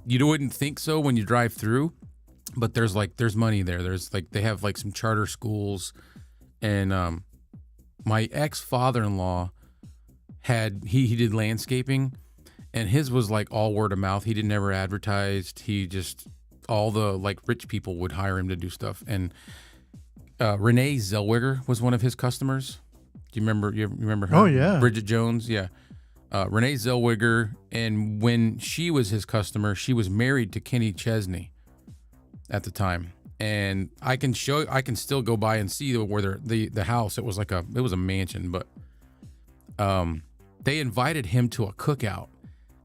You wouldn't think so when you drive through, but there's money there. They have like some charter schools. And my ex-father-in-law he did landscaping. And his was like all word of mouth. He didn't ever advertised. All the like rich people would hire him to do stuff. And Renee Zellweger was one of his customers. Do you remember her? Oh, yeah. Bridget Jones. Yeah. Renee Zellweger. And when she was his customer, she was married to Kenny Chesney at the time. And I can still go by and see where the house. It was a mansion, but they invited him to a cookout.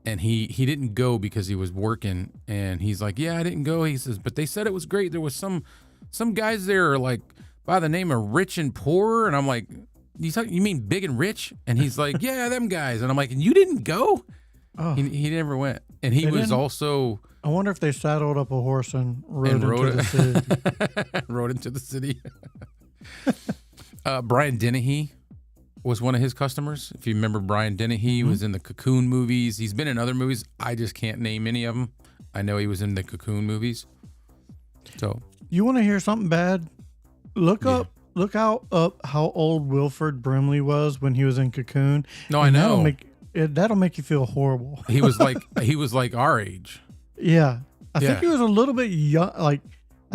And he didn't go because he was working, and he's like, yeah, I didn't go. He says, but they said it was great. There was some guys there like by the name of Rich and Poor, and I'm like, you mean Big and Rich? And he's like, yeah, them guys. And I'm like, and you didn't go? Oh, He never went, and he They was didn't? also I wonder if they saddled up a horse and rode into the city. rode into the city. Brian Dennehy was one of his customers. If you remember, Brian Dennehy he was in the Cocoon movies. He's been in other movies. I just can't name any of them. I know he was in the Cocoon movies. So You want to hear something bad? Look up how old Wilford Brimley was when he was in Cocoon. no, I And know That'll make you feel horrible. he was like our age. Yeah. I think Yeah. he was a little bit young. I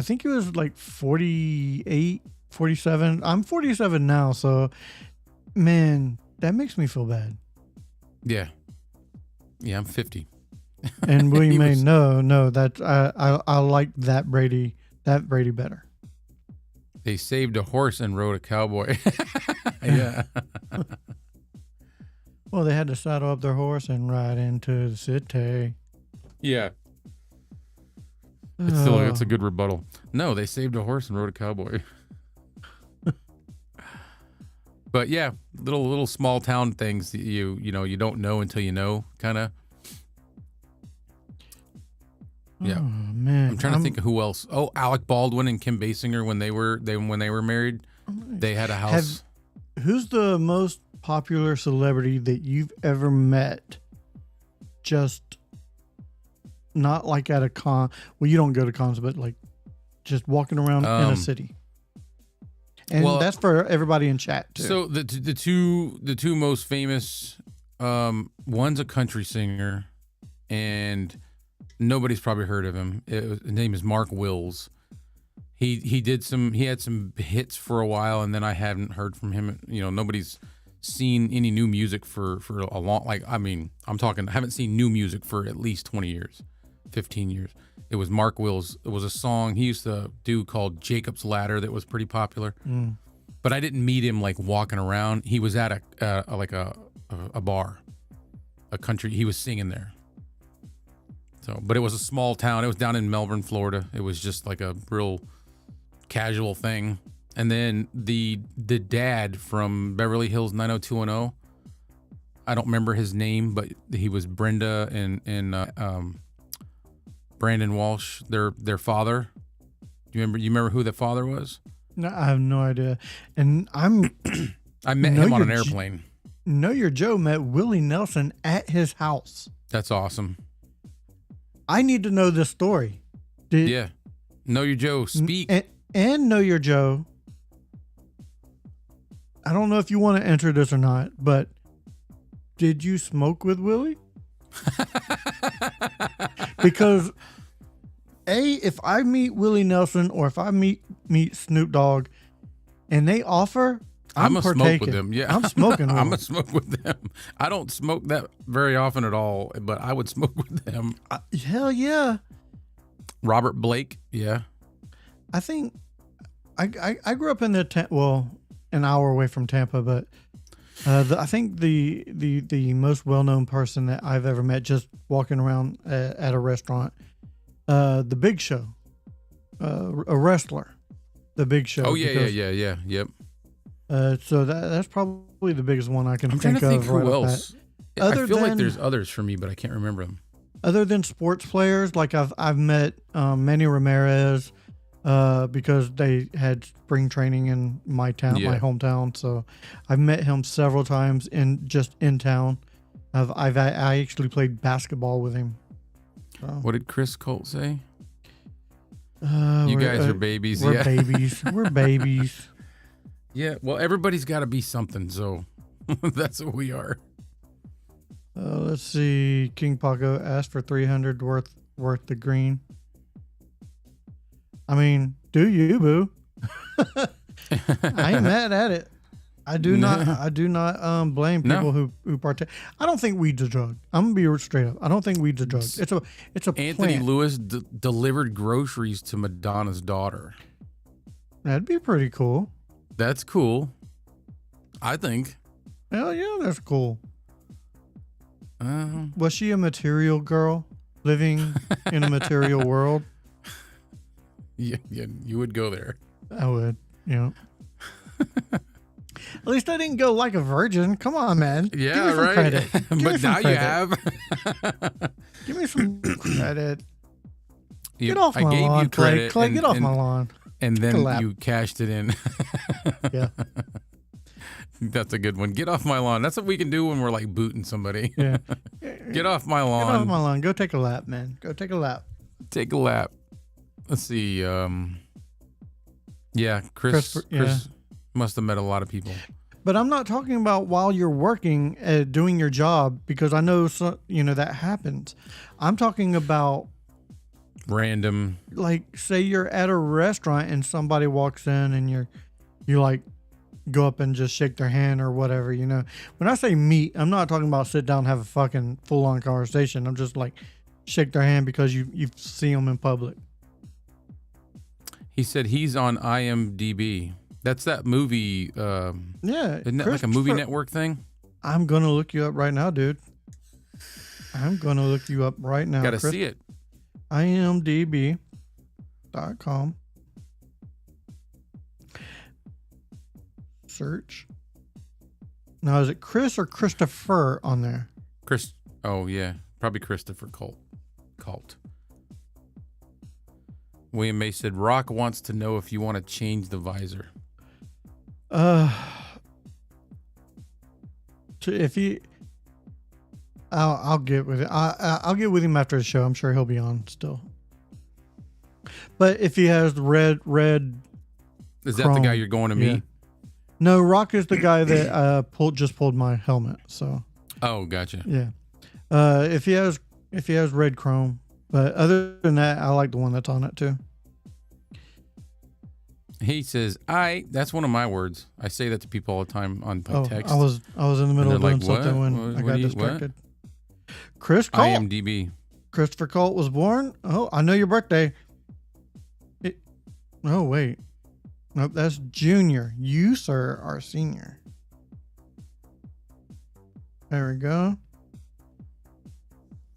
think he was like 48, 47. I'm 47 now. So, man, that makes me feel bad. Yeah, I'm 50. And we He may was- know that I like that Brady better. They saved a horse and rode a cowboy. Yeah. Well, they had to saddle up their horse and ride into the city. Yeah. It's a good rebuttal. No, they saved a horse and rode a cowboy. But yeah, little small town things that you don't know until you know, kind of. Yeah. Oh man, I'm trying to think of who else. Oh, Alec Baldwin and Kim Basinger when they were married, they had a house. Who's the most popular celebrity that you've ever met? Just not like at a con. Well, you don't go to cons, but like just walking around in a city. And that's for everybody in chat too. So the two most famous, one's a country singer, and nobody's probably heard of him. His name is Mark Wills. He had some hits for a while, and then I haven't heard from him. You know, nobody's seen any new music for a long, I haven't seen new music for at least 20 years, 15 years. It was Mark Wills. It was a song he used to do called Jacob's Ladder that was pretty popular. But I didn't meet him like walking around. He was at a bar, a country. He was singing there. So, but it was a small town. It was down in Melbourne, Florida. It was just like a real casual thing. And then the dad from Beverly Hills 90210, I don't remember his name, but he was Brenda and Brandon Walsh, their father. You remember who the father was? No, I have no idea. And I met him on an airplane. Know Your Joe met Willie Nelson at his house. That's awesome. I need to know this story. Yeah. Know Your Joe, speak. And Know Your Joe. I don't know if you want to enter this or not, but did you smoke with Willie? Because if I meet Willie Nelson or if I meet Snoop Dogg and they offer, I'm a smoke with them. Yeah, I'm smoking. I'm a smoke with them. I don't smoke that very often at all, but I would smoke with them. Hell yeah. Robert Blake. Yeah. I think I grew up in an hour away from Tampa, but I think the most well-known person that I've ever met just walking around at a restaurant, The Big Show, a wrestler, The Big Show. Oh yeah. Yep. So that's probably the biggest one I can I'm think trying to think of. who else. I feel like than- there's others for me, but I can't remember them. Other than sports players, like I've met Manny Ramirez because they had spring training in my town, my hometown. So I've met him several times in town. I actually played basketball with him. So, What did Chris Colt say? You guys are babies. We're babies. We're babies. Yeah. Well, everybody's got to be something, so that's what we are. Let's see. King Paco asked for 300 worth the green. I mean, do you, boo? I ain't mad at it. I do not blame people who partake. I don't think weed's a drug. I'm gonna be straight up. I don't think weed's a drug. It's a Anthony plant. Lewis delivered groceries to Madonna's daughter. That'd be pretty cool. That's cool. I think. Hell yeah, that's cool. Was she a material girl living in a material world? Yeah, you would go there. I would, At least I didn't go like a virgin. Come on, man. Yeah, Give me some right. credit. Give me But some now credit. you have. Give me some credit. You- Get off I my gave lawn, you credit, Clay. and- Get off and- my lawn. And Take a then lap. you cashed it in. Yeah. That's a good one. Get off my lawn. That's what we can do when we're like booting somebody. Yeah. Get off my Get lawn. off my lawn. Go take a lap, man. Go take a lap. Take a lap. Let's see. Yeah, Chris Yeah. must have met a lot of people. But I'm not talking about while you're working, doing your job, because I know that happens. I'm talking about Random. like, say you're at a restaurant and somebody walks in and you like go up and just shake their hand or whatever. When I say meet, I'm not talking about sit down and have a fucking full on conversation. I'm just like shake their hand because you see them in public. He said he's on IMDb. That's that movie. Yeah, Isn't that like a movie network thing? I'm gonna look you up right now, dude. I'm gonna look you up right now. Got to see it. IMDb.com. Search. Now, is it Chris or Christopher on there? Chris. Oh yeah, probably Christopher Colt. William May said, Rock wants to know if you want to change the visor. If he, I'll get with it. I'll get with him after the show. I'm sure he'll be on still. But if he has red, is that the guy you're going to meet? Yeah. No, Rock is the guy that pulled my helmet. So. Oh, gotcha. Yeah. If he has red chrome, but other than that, I like the one that's on it too. He says, that's one of my words. I say that to people all the time on text. I was in the middle of doing something when I got distracted. Chris Colt. IMDb. Christopher Colt was born. Oh, I know your birthday. Oh, wait. Nope, that's junior. You, sir, are senior. There we go.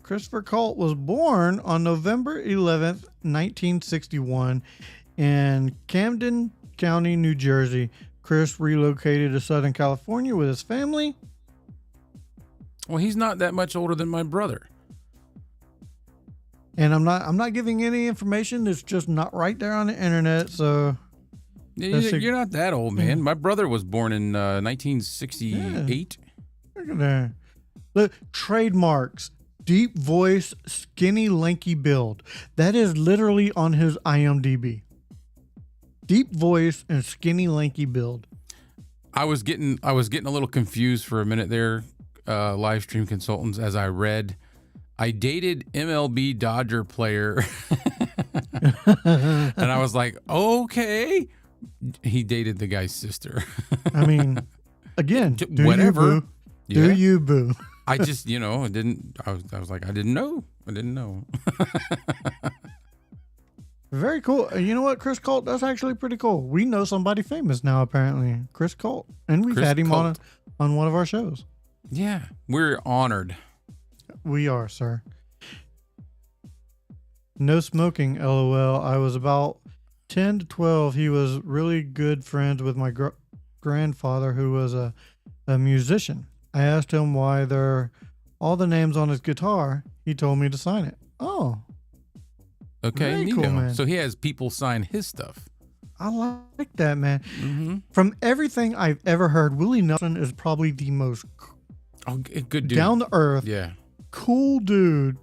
Christopher Colt was born on November 11th, 1961 in Camden County, New Jersey. Chris relocated to Southern California with his family. Well, he's not that much older than my brother. And I'm not giving any information. It's just not right there on the internet. So you're not that old, man. Yeah. My brother was born in 1968. Yeah. Look at that. Look, trademarks. Deep voice, skinny, lanky build. That is literally on his IMDb. Deep voice and skinny, lanky build. I was getting a little confused for a minute there, live stream consultants, as I read. I dated MLB Dodger player. And I was like, okay. He dated the guy's sister. I mean, again, do whatever. You, boo. Yeah. Do you, boo? I just, I was like, I didn't know. Very cool. You know what, Chris Colt? That's actually pretty cool. We know somebody famous now, apparently. Chris Colt. And we've had him on one of our shows. Yeah, we're honored. We are, sir. No smoking, LOL. I was about 10 to 12. He was really good friends with my grandfather, who was a musician. I asked him why all the names on his guitar. He told me to sign it. Oh. Okay, very cool, man. So he has people sign his stuff. I like that, man. Mm-hmm. From everything I've ever heard, Willie Nelson is probably the most good dude. Down to earth. Yeah. Cool dude.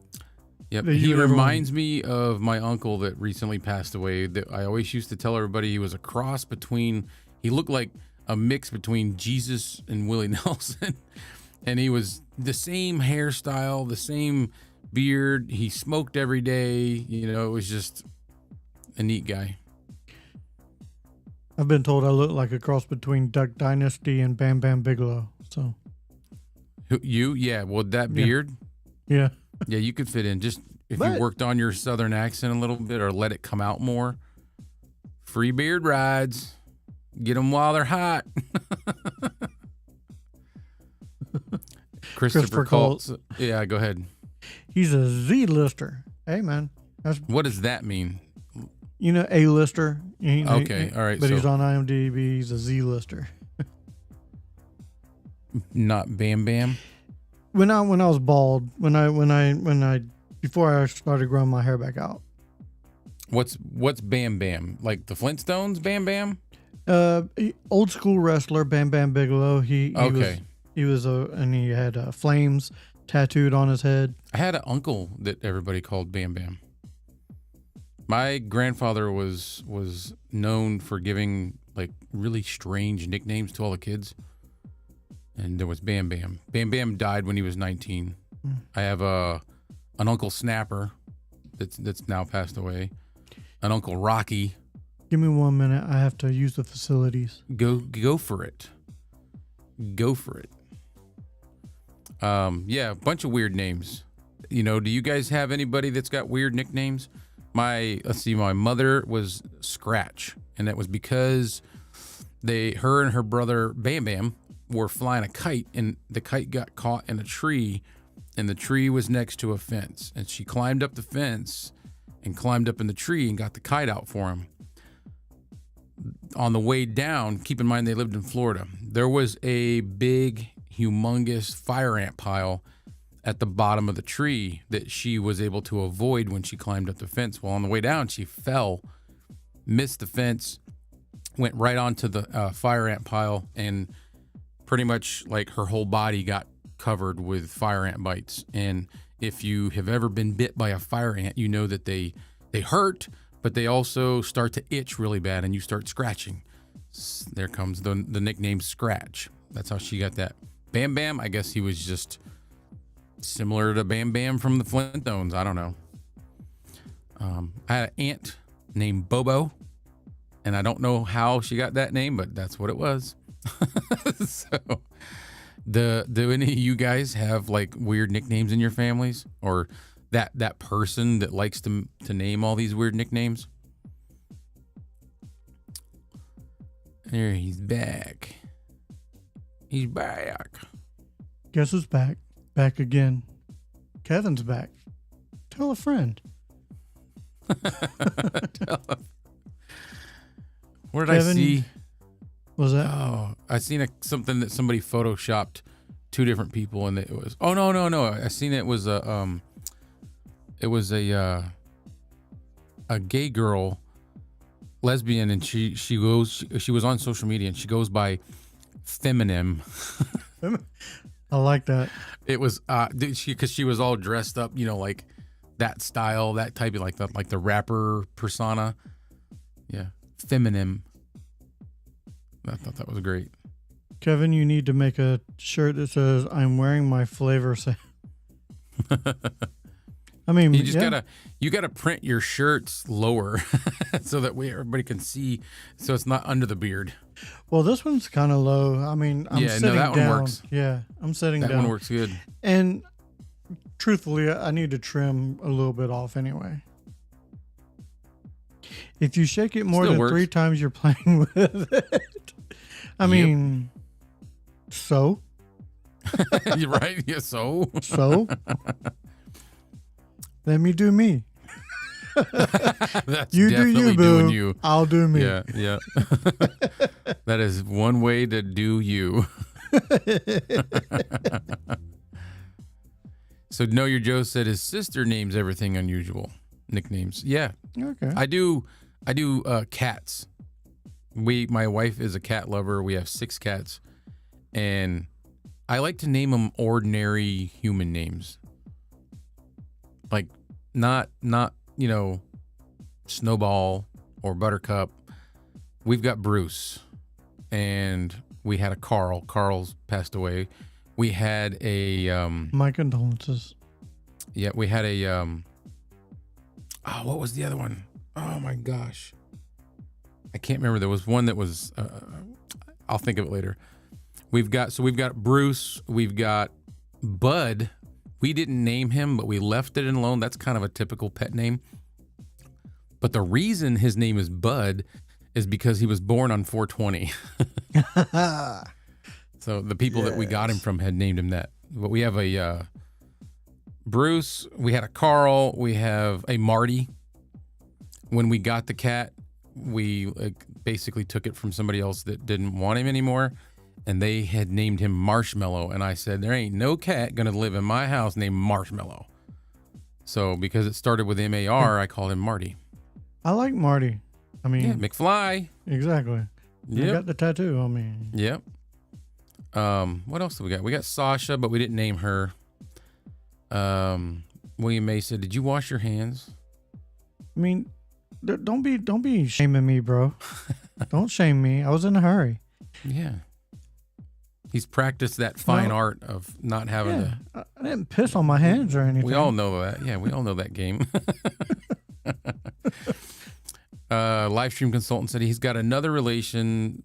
Yep. He reminds me of my uncle that recently passed away. That I always used to tell everybody he was a cross between, he looked like a mix between Jesus and Willie Nelson. And he was the same hairstyle, the same beard. He smoked every day. It was just a neat guy. I've been told I look like a cross between Duck Dynasty and Bam Bam Bigelow. So. You? Yeah. Well, that beard. Yeah. Yeah, you could fit in. Just if you worked on your southern accent a little bit or let it come out more. Free beard rides. Get them while they're hot. Christopher Colt. Yeah, go ahead. He's a Z-lister. Hey, man. What does that mean? A-lister. Okay, all right. But he's on IMDb. He's a Z-lister. Not Bam Bam? When I was bald, before I started growing my hair back out. What's Bam Bam? Like the Flintstones Bam Bam? Old school wrestler Bam Bam Bigelow. He had flames tattooed on his head. I had an uncle that everybody called Bam Bam. My grandfather was known for giving like really strange nicknames to all the kids. And there was Bam Bam. Bam Bam died when he was 19. I have an Uncle Snapper that's now passed away. An Uncle Rocky. Give me 1 minute. I have to use the facilities. Go for it. Go for it. Yeah, a bunch of weird names. Do you guys have anybody that's got weird nicknames? My mother was Scratch, and that was because her and her brother Bam Bam were flying a kite, and the kite got caught in a tree, and the tree was next to a fence, and she climbed up the fence and climbed up in the tree and got the kite out for him. On the way down, keep in mind they lived in Florida, there was a big, humongous fire ant pile at the bottom of the tree that she was able to avoid when she climbed up the fence. Well, on the way down, she fell, missed the fence, went right onto the fire ant pile, and pretty much like her whole body got covered with fire ant bites. And if you have ever been bit by a fire ant, you know that they hurt, but they also start to itch really bad, and you start scratching. There comes the nickname Scratch. That's how she got that. Bam Bam, I guess he was just similar to Bam Bam from the Flintstones. I don't know. I had an aunt named Bobo, and I don't know how she got that name, but that's what it was. So, do any of you guys have like weird nicknames in your families, or that person that likes to name all these weird nicknames? There, he's back. He's back. Guess who's back? Back again. Kevin's back. Tell a friend. Where did I see? Was that? Oh, I seen something that somebody photoshopped two different people, and it was. Oh no! I seen it was a gay girl, lesbian, and she was on social media, and she goes by Feminem. I like that. It was because she was all dressed up, like that style, that type of like the rapper persona. Yeah, Feminem. I thought that was great. Kevin, you need to make a shirt that says "I'm wearing my flavor." I mean, you just gotta print your shirts lower so that everybody can see, so it's not under the beard. Well, this one's kind of low. I mean, I'm sitting that down. one works. Yeah, I'm sitting down. That one works good. And truthfully, I need to trim a little bit off anyway. If you shake it more Still than works. 3 times, you're playing with it. I mean, so? You're right. Yeah. So. Let me do me. That's You do definitely you, doing boo. you. I'll do me. Yeah. That is one way to do you. So Know Your Joe said his sister names everything unusual nicknames. Yeah. Okay. I do cats. My wife is a cat lover. We have 6 cats, and I like to name them ordinary human names. Like not Snowball or Buttercup. We've got Bruce, and we had a Carl. Carl's passed away. We had a My condolences. yeah, we had a what was the other one? Oh my gosh. I can't remember. There was one that was I'll think of it later. We've got Bruce, we've got Bud. We didn't name him, but we left it alone. That's kind of a typical pet name. But the reason his name is Bud is because he was born on 420. So the people that we got him from had named him that. But we have a Bruce, we had a Carl, we have a Marty. When we got the cat, we basically took it from somebody else that didn't want him anymore, and they had named him Marshmallow. And I said, there ain't no cat gonna live in my house named Marshmallow. So because it started with M-A-R, I called him Marty. I like Marty. I mean, Yeah, McFly. exactly. You Yep. got the tattoo on me. Yep. What else do we got? We got Sasha, but we didn't name her. William May said, "Did you wash your hands?" I mean, don't be shaming me, bro. Don't shame me. I was in a hurry. Yeah. He's practiced that fine art of not having to. I didn't piss on my hands or anything. We all know that. Yeah, we all know that game. Live stream consultant said he's got another relation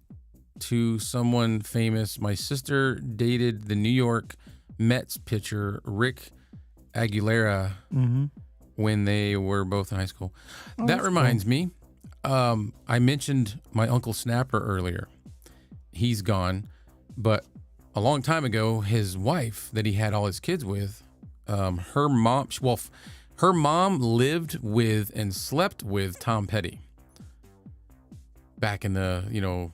to someone famous. My sister dated the New York Mets pitcher Rick Aguilera when they were both in high school. That reminds me, I mentioned my Uncle Snapper earlier. He's gone, but a long time ago, his wife that he had all his kids with, her mom lived with and slept with Tom Petty back in the,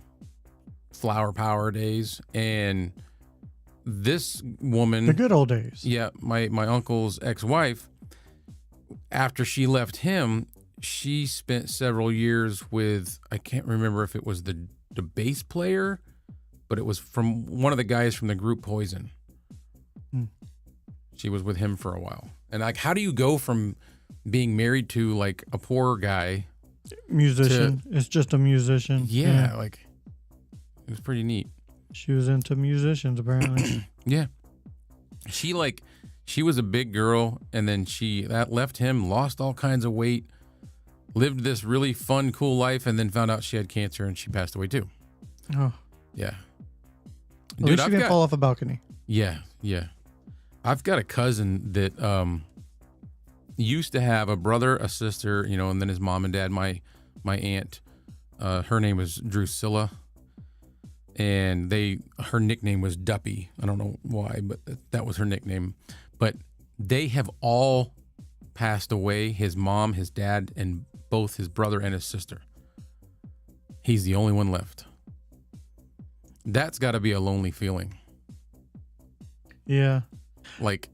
flower power days. And this woman, The good old days. yeah, my uncle's ex-wife, after she left him, she spent several years with, I can't remember if it was the bass player, but it was from one of the guys from the group Poison. She was with him for a while. And like, how do you go from being married to like a poor guy? Musician. It's just a musician. Yeah, like it was pretty neat. She was into musicians apparently. Yeah. She was a big girl, and then that left him, lost all kinds of weight, lived this really fun, cool life, and then found out she had cancer and she passed away too. Oh. Yeah. At least she didn't fall off a balcony. Yeah, yeah. I've got a cousin that used to have a brother, a sister, and then his mom and dad. My aunt, her name was Drusilla, and her nickname was Duppy. I don't know why, but that was her nickname. But they have all passed away. His mom, his dad, and both his brother and his sister. He's the only one left. That's got to be a lonely feeling. Yeah. Like,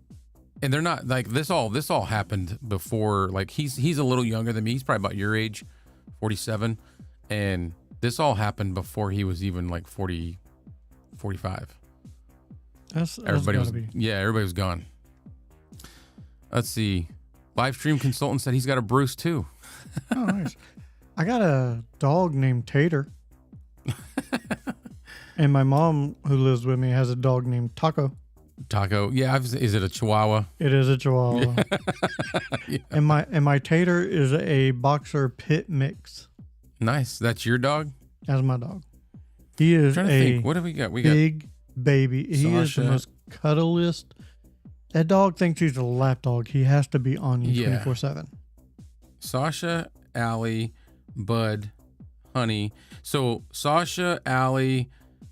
and they're not like this all happened before. Like he's a little younger than me. He's probably about your age, 47. And this all happened before he was even like 40, 45. Everybody was gone. Let's see. Live stream consultant said he's got a Bruce too. Oh, nice. I got a dog named Tater. And my mom, who lives with me, has a dog named Taco. Taco. Yeah. Is it a Chihuahua? It is a Chihuahua. Yeah. And my Tater is a boxer pit mix. Nice. That's your dog? That's my dog. He is What have we got? Big baby. He is the Sasha. most cuddliest. That dog thinks he's a lap dog. He has to be on you Yeah. 24/7. Sasha, Allie, Bud, Honey. So Sasha, Allie,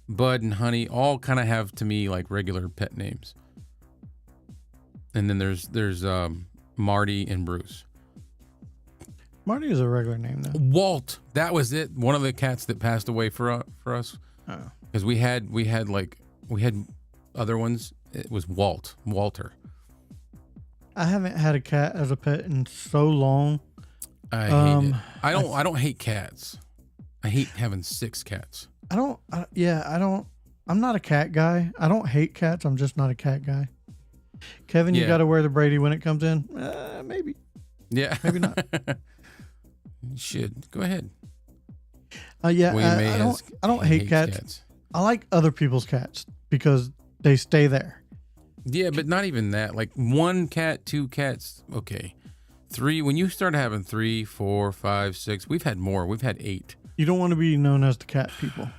Bud, and Honey all kind of have to me like regular pet names. And then there's Marty and Bruce. Marty is a regular name though. Walt, that was it. One of the cats that passed away for us. Oh. Because we had other ones. It was Walter. I haven't had a cat as a pet in so long. I hate it. I don't hate cats. I hate having 6 cats. I'm not a cat guy. I don't hate cats. I'm just not a cat guy. Kevin, you Yeah. got to wear the Brady when it comes in? Maybe. Yeah. Maybe not. You should. Go ahead. Yeah, William May I has- don't he hate hates cats. I like other people's cats because they stay there. Yeah, but not even that. Like 1 cat, 2 cats, okay. 3, when you start having 3, 4, 5, 6, we've had more. We've had 8. You don't want to be known as the cat people.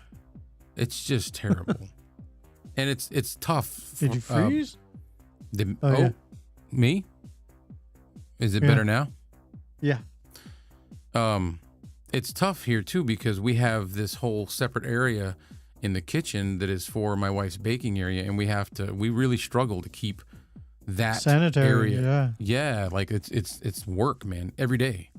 It's just terrible. And it's tough. Did you freeze? Yeah. Me? Is it Yeah. better now? Yeah. It's tough here too because we have this whole separate area in the kitchen that is for my wife's baking area, and we really struggle to keep that Sanitary, area. yeah. Yeah, like it's work, man, every day.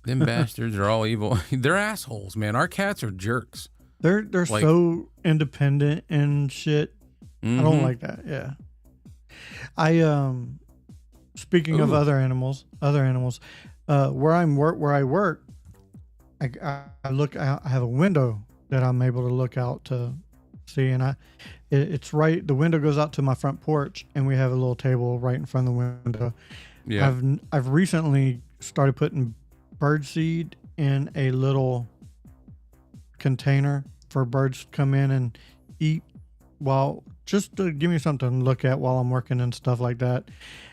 Them bastards are all evil. They're assholes, man. Our cats are jerks. They're Like- so independent and shit. I don't Mhm. like that. Yeah. Speaking of Ooh. other animals, where I work, I have a window that I'm able to look out to see, and it's right. The window goes out to my front porch, and we have a little table right in front of the window. Yeah. I've recently started putting birdseed in a little container for birds to come in and eat just to give me something to look at while I'm working and stuff like that.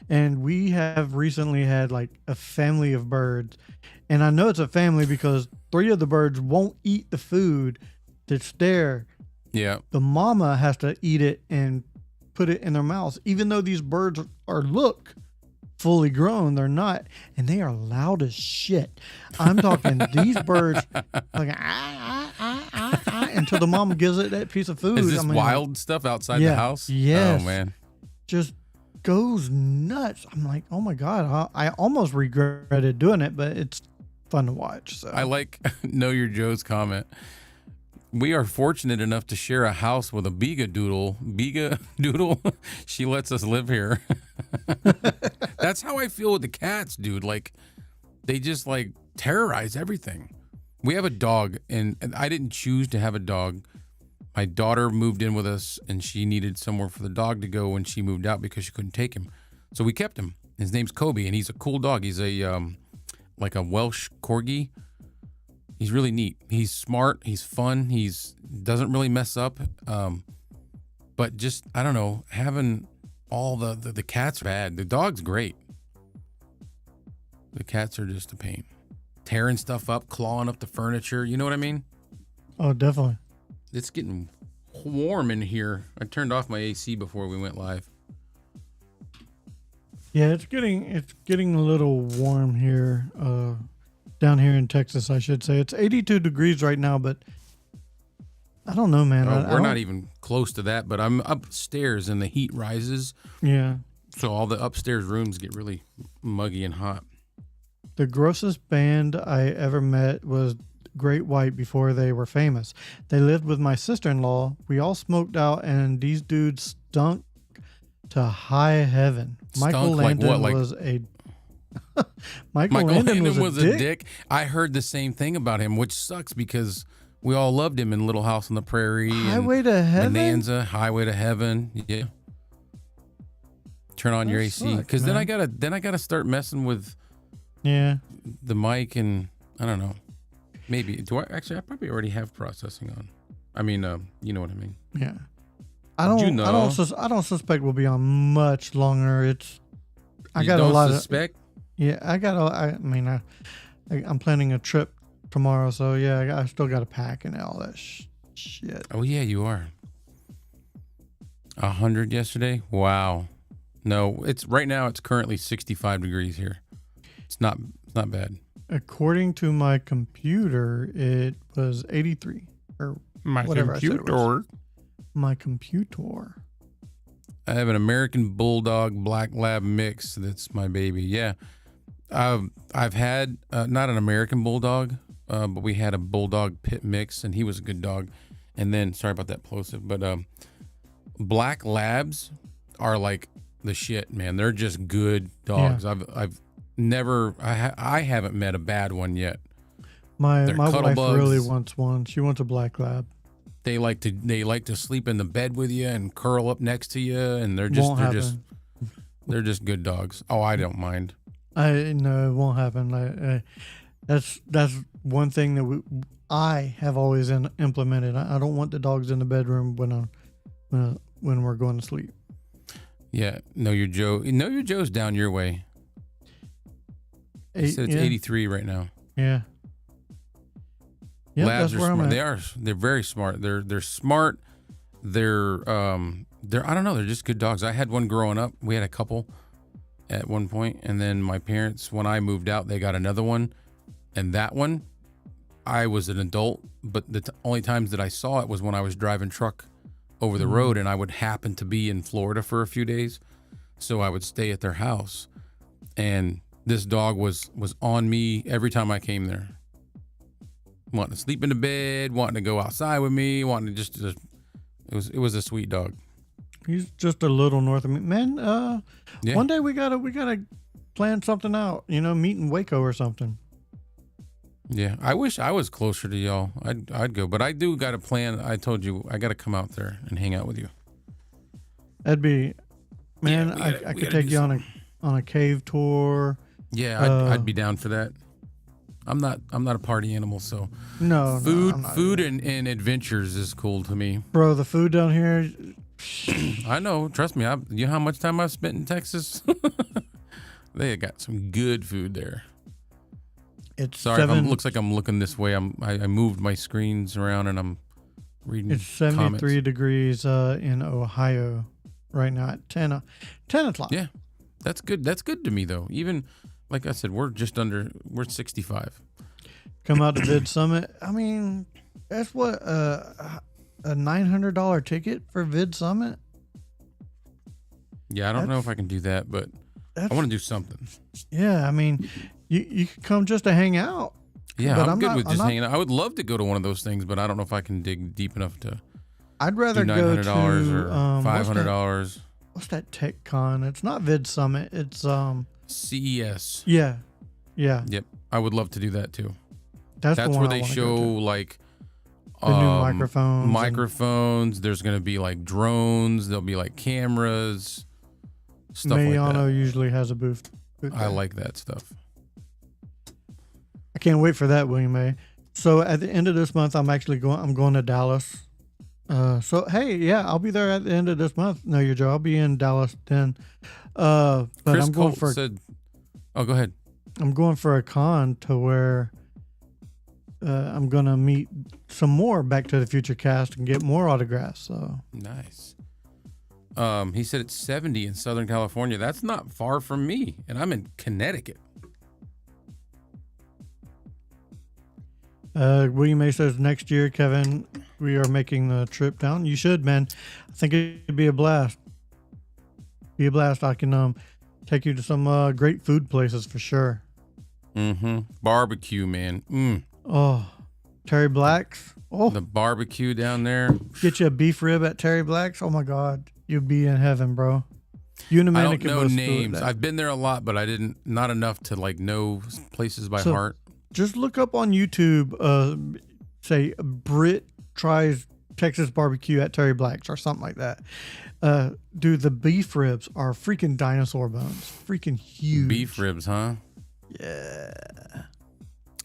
And we have recently had like a family of birds, and I know it's a family because 3 of the birds won't eat the food that's there. Yeah. The mama has to eat it and put it in their mouths, even though these birds look fully grown. They're not, and they are loud as shit. I'm talking these birds like until the mom gives it that piece of food. Is this wild stuff outside Yeah, the house? yes. Oh man. Just goes nuts. I'm like, oh my god, I almost regretted doing it, but it's fun to watch. So I like Know Your Joe's comment. we are fortunate enough to share a house with a Biga Doodle. Biga Doodle, she lets us live here. That's how I feel with the cats, dude. Like, they just like terrorize everything. We have a dog, and I didn't choose to have a dog. My daughter moved in with us, and she needed somewhere for the dog to go when she moved out because she couldn't take him. So we kept him. His name's Kobe, and he's a cool dog. He's a like a Welsh Corgi. He's really neat. He's smart. He's fun. He's doesn't really mess up. But just, I don't know, having all the cats bad. The dog's great. The cats are just a pain. Tearing stuff up, clawing up the furniture. You know what I mean? Oh, definitely. It's getting warm in here. I turned off my AC before we went live. Yeah, it's getting a little warm here. Down here in Texas, I should say. It's 82 degrees right now, but I don't know, man. We're not even close to that, but I'm upstairs and the heat rises. Yeah. So all the upstairs rooms get really muggy and hot. The grossest band I ever met was Great White before they were famous. They lived with my sister-in-law. We all smoked out, and these dudes stunk to high heaven. Michael Landon was a Michael Landon was a dick. I heard the same thing about him, which sucks because we all loved him in Little House on the Prairie. Highway to Heaven? Bonanza, Highway to Heaven. Yeah. Turn on your AC. Because then I gotta start messing with the mic, and I don't know. Maybe. I probably already have processing on. I mean, you know what I mean. Yeah. I don't suspect we'll be on much longer. I got a lot suspect? Yeah, I'm planning a trip tomorrow, so yeah, I still got to pack and all that shit. Oh yeah, you are. 100 yesterday? Wow. No, right now it's currently 65 degrees here. It's not bad. According to my computer, it was 83 or whatever I said it was. My computer. I have an American Bulldog Black Lab mix. That's my baby. Yeah. I've had not an American Bulldog, but we had a Bulldog Pit mix, and he was a good dog. And then, sorry about that plosive, but Black Labs are like the shit, man. They're just good dogs. Yeah. I haven't met a bad one yet. My wife really wants one. She wants a Black Lab. They like to sleep in the bed with you and curl up next to you, and they're just good dogs. Oh, I don't mind. No, it won't happen. That's one thing that I have always implemented. I don't want the dogs in the bedroom when we're going to sleep. Yeah, Know Your Joe's down your way. He said it's 83 right now. Yeah. Yep, Labs are smart. They're very smart. They're smart. They're I don't know. They're just good dogs. I had one growing up. We had a couple at one point, and then my parents, when I moved out, they got another one, and that one, I was an adult, but the only times that I saw it was when I was driving truck over the road, and I would happen to be in Florida for a few days, so I would stay at their house, and this dog was on me every time I came there. Wanting to sleep in the bed, wanting to go outside with me, wanting to just it was a sweet dog. He's just a little north of me, man. Yeah. One day we gotta plan something out. Meet in Waco or something. Yeah, I wish I was closer to y'all. I'd go, but I do got a plan. I told you I got to come out there and hang out with you. That'd be, man. I could take you on a cave tour. Yeah, I'd be down for that. I'm not a party animal, so no. Food and adventures is cool to me, bro. The food down here. I know. Trust me. You know how much time I've spent in Texas? They got some good food there. Looks like I'm looking this way. I moved my screens around and I'm reading. It's 73 degrees in Ohio right now at 10 o'clock. Yeah, that's good. That's good to me though. Even like I said, we're 65. Come out to Vid Summit. I mean, that's what a $900 ticket for Vid Summit. Yeah, I don't know if I can do that, but I want to do something. Yeah, I mean, you could come just to hang out. Yeah, But I'm good with I'm just not- hanging out. I would love to go to one of those things, but I don't know if I can dig deep enough to I'd do rather go $900 to or $500. What's that tech con? It's not Vid Summit. It's CES. yeah. Yep, I would love to do that too. That's the That's one where I they wanna show go to. like The new microphones and- Microphones. There's gonna be like drones. There'll be like cameras, stuff like Mayano that. usually has a booth. I there. like that stuff. I can't wait for that, William May. So at the end of this month, I'm going to Dallas. So hey, yeah, I'll be there at the end of this month. No, your Joe. I'll be in Dallas then. But Chris I'm going Colt for said, "Oh, go ahead." I'm going for a con to where I'm gonna meet some more Back to the Future cast and get more autographs. So Nice. He said it's 70 in Southern California. That's not far from me, and I'm in Connecticut. William May says next year, Kevin, we are making the trip down. You should, man. I think it'd be a blast. Be a blast. I can take you to some great food places for sure. Mm-hmm. Barbecue, man. Oh, Terry Black's. Oh, The barbecue down there. get you a beef rib at Terry Black's. Oh my God, you'd be in heaven, bro. You and I Amanda don't can know both do it names. that. I've been there a lot, but I didn't. Not enough to like know places by So- heart. Just look up on YouTube. Say Brit tries Texas barbecue at Terry Black's or something like that. Dude, the beef ribs are freaking dinosaur bones. Freaking huge. Beef ribs, huh? Yeah.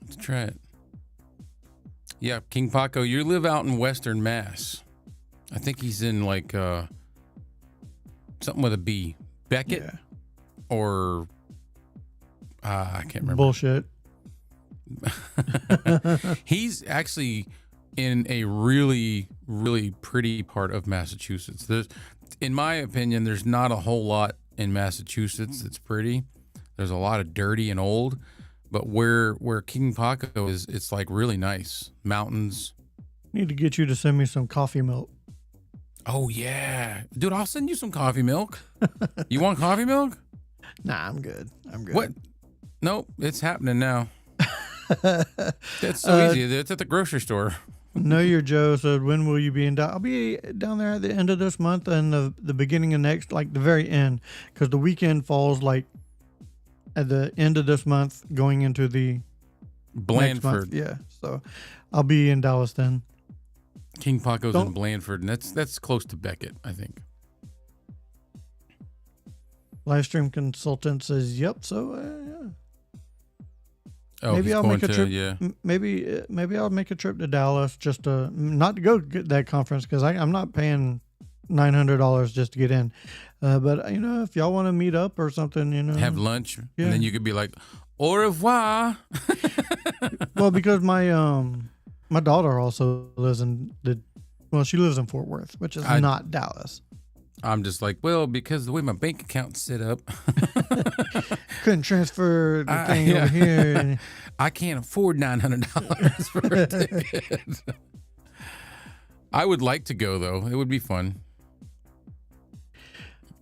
Let's try it. Yeah, King Paco, you live out in Western Mass. I think he's in like something with a B. Beckett Yeah. or I can't remember. Bullshit. He's actually in a really, really pretty part of Massachusetts. In my opinion, there's not a whole lot in Massachusetts that's pretty. There's a lot of dirty and old, but where King Paco is, it's like really nice. Mountains. Need to get you to send me some coffee milk. Oh yeah, dude, I'll send you some coffee milk. You want coffee milk? Nah, I'm good. I'm good. What? Nope, it's happening now. That's so easy. It's at the grocery store. Know Your Joe said, when will you be in Dallas? I'll be down there at the end of this month and the beginning of next, like the very end, because the weekend falls like at the end of this month going into the next month. Blandford. Yeah, so I'll be in Dallas then. King Paco's Don't- in Blandford, and that's close to Beckett, I think. Livestream consultant says, yep. So yeah. Oh, Maybe he's I'll going make a to, trip. yeah. Maybe I'll make a trip to Dallas just to not to go get that conference because I'm not paying $900 just to get in. But if y'all want to meet up or something, Have lunch, Yeah. and then you could be like, au revoir. Well, because my daughter also lives she lives in Fort Worth, which is not Dallas. I'm just like, well, because the way my bank account's set up, Couldn't transfer the thing yeah. over here. I can't afford $900 for a ticket. I would like to go, though. It would be fun.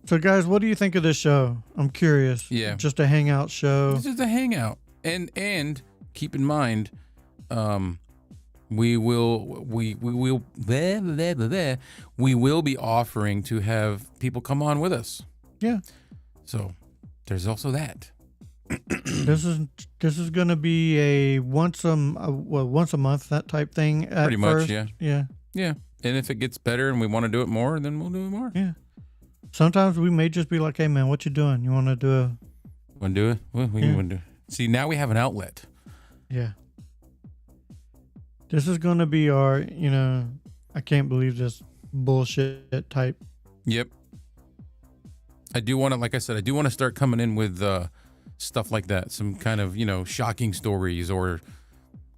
So, guys, what do you think of this show? I'm curious. Yeah. Just a hangout show. It's just a hangout. And keep in mind, we will be offering to have people come on with us. Yeah. So there's also that. This is going to be a once a month, that type thing. At Pretty much, first. yeah. Yeah. Yeah. And if it gets better and we want to do it more, then we'll do it more. Yeah. Sometimes we may just be like, hey, man, what you doing? You want to do a... Want to do it? What do you want to do? See, now we have an outlet. Yeah. This is going to be our, I can't believe this bullshit type. Yep. I do want to, like I said, start coming in with stuff like that. Some kind of, shocking stories or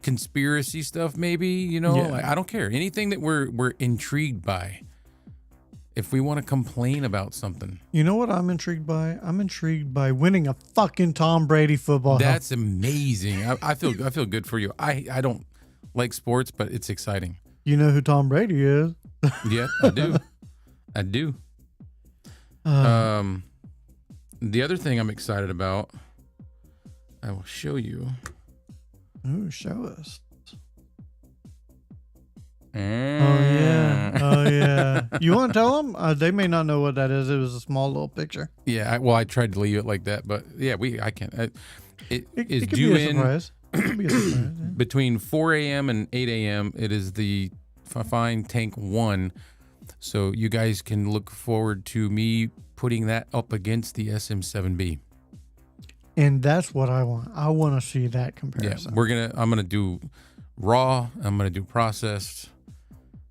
conspiracy stuff, maybe, Yeah. Like, I don't care. Anything that we're intrigued by. If we want to complain about something. You know what I'm intrigued by? I'm intrigued by winning a fucking Tom Brady football. That's amazing. I feel good for you. I don't like sports, but it's exciting. You know who Tom Brady is? Yeah, I do. I do. The other thing I'm excited about, I will show you. Ooh, show us. Oh Mm. yeah. Oh yeah. You want to tell them? They may not know what that is. It was a small little picture. Yeah. I tried to leave it like that, but yeah, I can't. It is It could due be a in surprise. It could be a surprise. Yeah. between 4 a.m. and 8 a.m. It is the Fine Tank 1. So you guys can look forward to me putting that up against the SM7B. And that's what I want. I want to see that Yeah, comparison. I'm gonna do raw. I'm gonna do processed,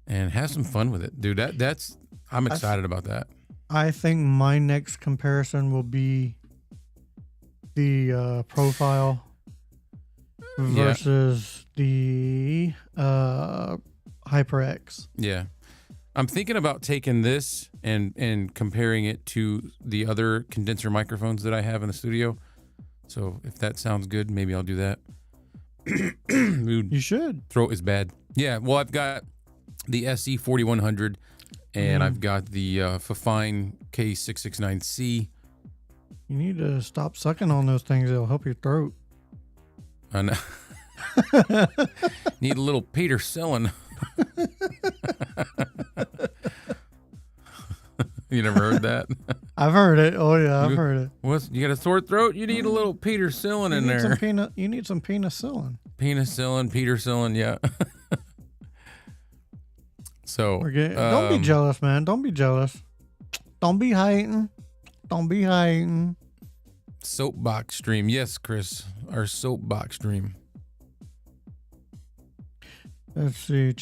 and have some fun with it, dude. I'm excited about that. I think my next comparison will be the profile versus the HyperX. Yeah, I'm thinking about taking this and comparing it to the other condenser microphones that I have in the studio. So if that sounds good, maybe I'll do that. Dude, You should. throat is bad. Yeah, well, I've got the SE 4100, and I've got the Fine K669C. You need to stop sucking on those things. It'll help your throat. I know. Need a little penicillin. You never heard that? I've heard it. Oh yeah, I've heard it. You got a sore throat? You need a little penicillin in there. You need some penicillin. Penicillin, yeah. So Don't be jealous, man. Don't be jealous. Don't be hating. Don't be hating. soapbox stream. Yes, Chris, our soapbox stream. Let's see.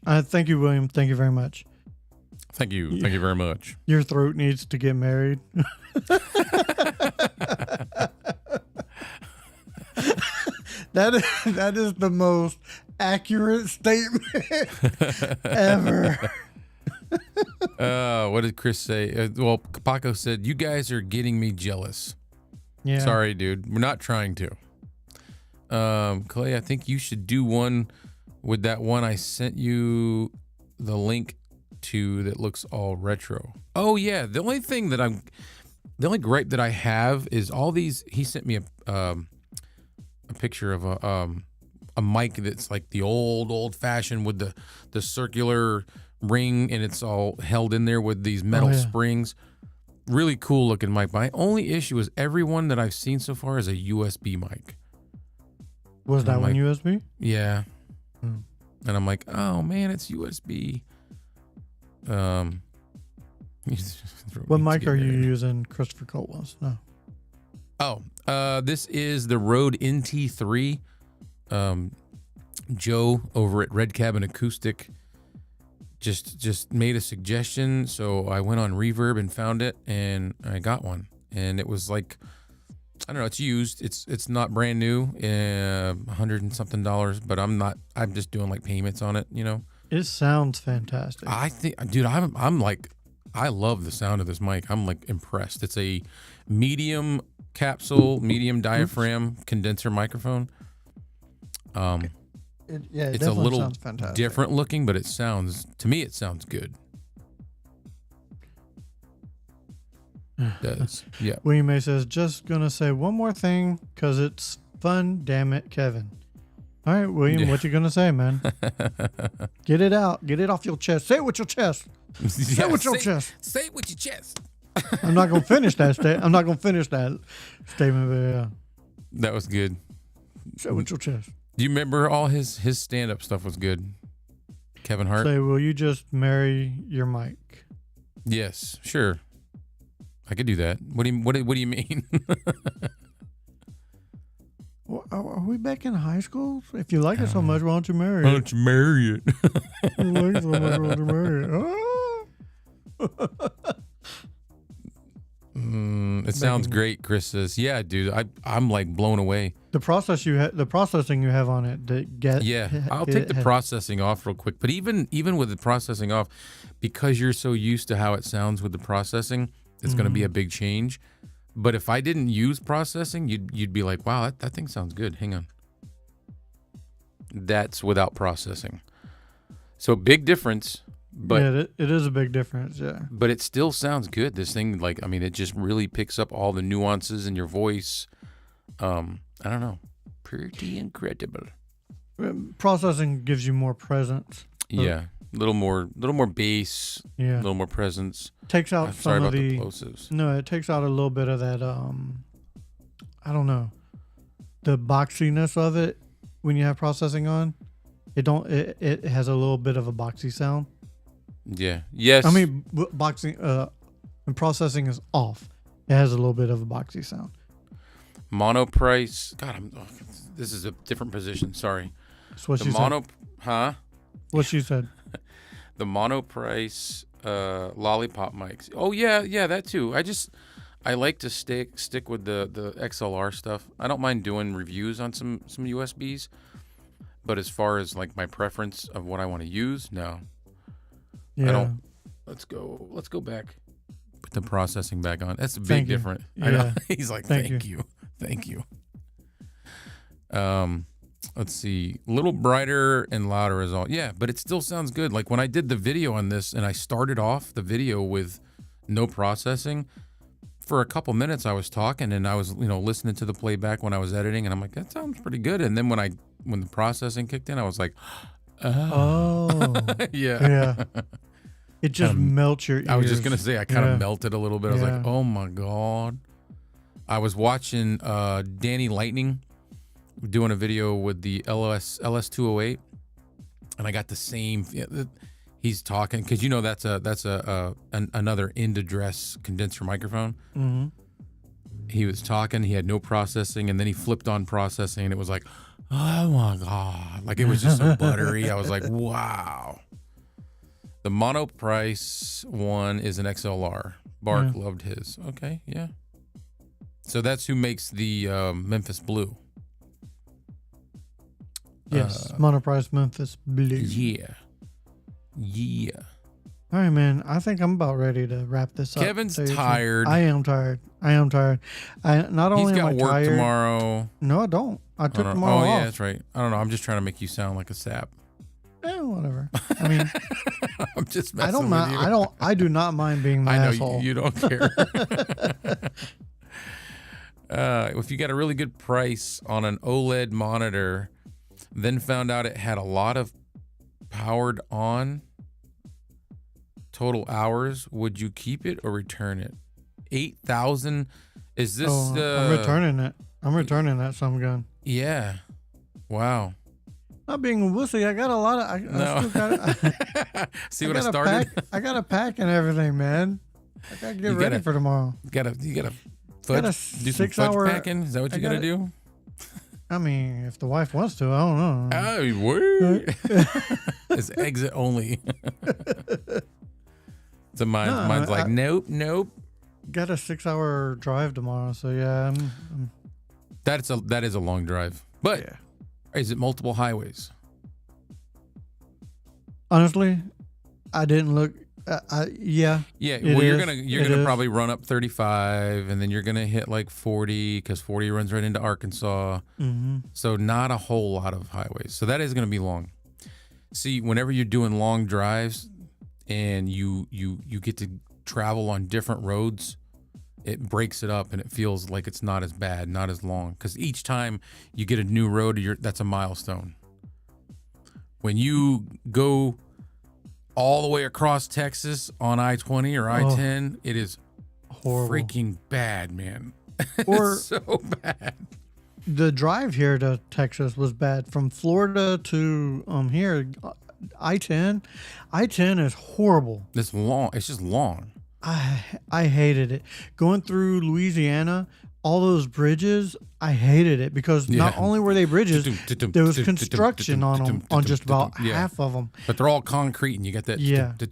Thank you, William. Thank you very much. Thank you. Thank you very much. Your throat needs to get married. That is the most accurate statement ever. What did Chris say? Well, Paco said, "You guys are getting me jealous." Yeah. Sorry, dude. We're not trying to. Clay, I think you should do one with that one I sent you the link to that looks all retro. Oh yeah, the only gripe that I have is all these. He sent me a picture of a mic that's like the old fashioned with the circular ring, and it's all held in there with these metal springs. Really cool looking mic. My only issue is everyone that I've seen so far is a USB mic. Was that one USB? Yeah. And I'm like, oh man, it's USB. What mic are you using? Christopher Colt was. No. Oh, this is the Rode NT3. Joe over at Red Cabin Acoustic just made a suggestion, so I went on Reverb and found it, and I got one. And it was like, I don't know, it's used. It's not brand new, $100 and something, but I'm just doing like payments on it, you know. It sounds fantastic. I think, dude, I'm like, I love the sound of this mic. I'm like impressed. It's a medium capsule, medium diaphragm condenser microphone. It's a little different looking, but to me it sounds good. It does. Yeah. William May says, just gonna say one more thing because it's fun. Damn it, Kevin. All right, William, what you gonna say, man? Get it out. Get it off your chest. Say it with your chest. Say it with your chest. Say it with your chest. I'm not gonna finish that. I'm not gonna finish that statement. But yeah. That was good. Say it with your chest. Do you remember all his stand-up stuff was good? Kevin Hart. Say, will you just marry your mic? Yes, sure. I could do that. What do you mean? Are we back in high school? If you like it so much, why don't you marry it? Why don't you marry it? If you like it so much, why don't you marry it? It sounds great, Chris says. Yeah, dude, I'm like blown away. The processing you have on it. Yeah, I'll take the processing off real quick. But even with the processing off, because you're so used to how it sounds with the processing, it's going to be a big change. But if I didn't use processing, you'd be like, wow, that thing sounds good. Hang on. That's without processing. So big difference. But yeah, it is a big difference, yeah. But it still sounds good. This thing, like, I mean, it just really picks up all the nuances in your voice. I don't know. Pretty incredible. processing gives you more presence. Yeah, a little more bass, a Yeah. little more presence. Takes out I'm sorry some about of the the. plosives. No, it takes out a little bit of that. I don't know, the boxiness of it when you have processing on. It has a little bit of a boxy sound. Yeah. Yes. I mean, boxing. When processing is off, it has a little bit of a boxy sound. mono price. God, this is a different position. Sorry. That's what The she mono, said. huh? What she said. The mono price lollipop mics. Oh yeah, that too. I like to stick with the XLR stuff. I don't mind doing reviews on some USBs, but as far as like my preference of what I want to use, no. Yeah. I don't. Let's go back. Put the processing back on. That's a big Thank you. difference. I know. Yeah. He's like, Thank thank you. Let's see. A little brighter and louder is all. Yeah, but it still sounds good. Like when I did the video on this and I started off the video with no processing, for a couple minutes I was talking and I was, listening to the playback when I was editing and I'm like, that sounds pretty good. And then when the processing kicked in, I was like, Oh. yeah. Yeah. It just melts your ears. I was just going to say, I kind of melted a little bit. I was like, Yeah. oh my God. I was watching Danny Lightning doing a video with the LS208 and I got the same, he's talking, because that's another end address condenser microphone. Mm-hmm. He was talking, he had no processing, and then he flipped on processing and it was like, oh my God. Like it was just so buttery. I was like, wow. The mono price one is an XLR. Bark loved his. Okay, yeah. So that's who makes the Memphis Blue. Yes, Monoprice Memphis Blue. Yeah. All right, man. I think I'm about ready to wrap this up. Kevin's Tell you the truth. tired. I am tired. Not only He's got am I work tired. tomorrow. No, I don't. I took Oh, tomorrow yeah, off. that's right. I don't know. I'm just trying to make you sound like a sap. Whatever. I mean, I'm just messing I don't with mind. you. I do not mind being the I know asshole. you don't care. If you got a really good price on an OLED monitor, then found out it had a lot of powered on total hours, would you keep it or return it? 8,000. Is this? I'm returning it. I'm returning that some gun. Yeah. Wow. Not being a wussy. I got a lot of. I still got, See what I started? I got a pack and everything, man. I gotta get ready for tomorrow. You gotta Got fudge, a do some fudge 6-hour packing. Is that what you gotta do? I mean, if the wife wants to, I don't know. Oh, word. It's exit only. So mine's like, nope. Got a 6-hour drive tomorrow, so yeah. That is a long drive. But Yeah. is it multiple highways? Honestly, I didn't look. Yeah. Yeah. It Well, you're is. gonna probably run up 35, and then you're gonna hit like 40 because 40 runs right into Arkansas. Mm-hmm. So not a whole lot of highways. So that is gonna be long. See, whenever you're doing long drives, and you get to travel on different roads, it breaks it up and it feels like it's not as bad, not as long. Because each time you get a new road, that's a milestone. When you go all the way across Texas on I-20 or I-10, it is Horrible. freaking bad, man. Or It's so bad. the drive here to Texas was bad. From Florida to here, I-10 is horrible. It's long. It's just long. I hated it. Going through Louisiana, all those bridges, I hated it because not only were they bridges, there was construction on them, on just about half of them. But they're all concrete, and you got that. Yeah. Hated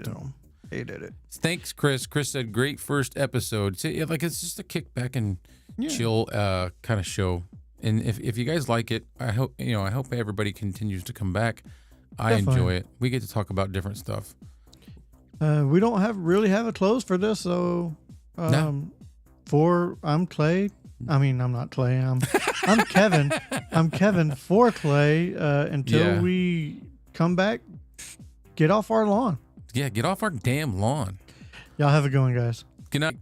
them. Hated it. Thanks, Chris. Chris said, "Great first episode." So, yeah, like it's just a kick back and chill kind of show. And if you guys like it, I hope everybody continues to come back. I enjoy it. We get to talk about different stuff. We don't really have a close for this, so I'm Clay. I mean, I'm not Clay. I'm Kevin. I'm Kevin for Clay. Until we come back, get off our lawn. Yeah, get off our damn lawn. Y'all have a good one, guys. Good night.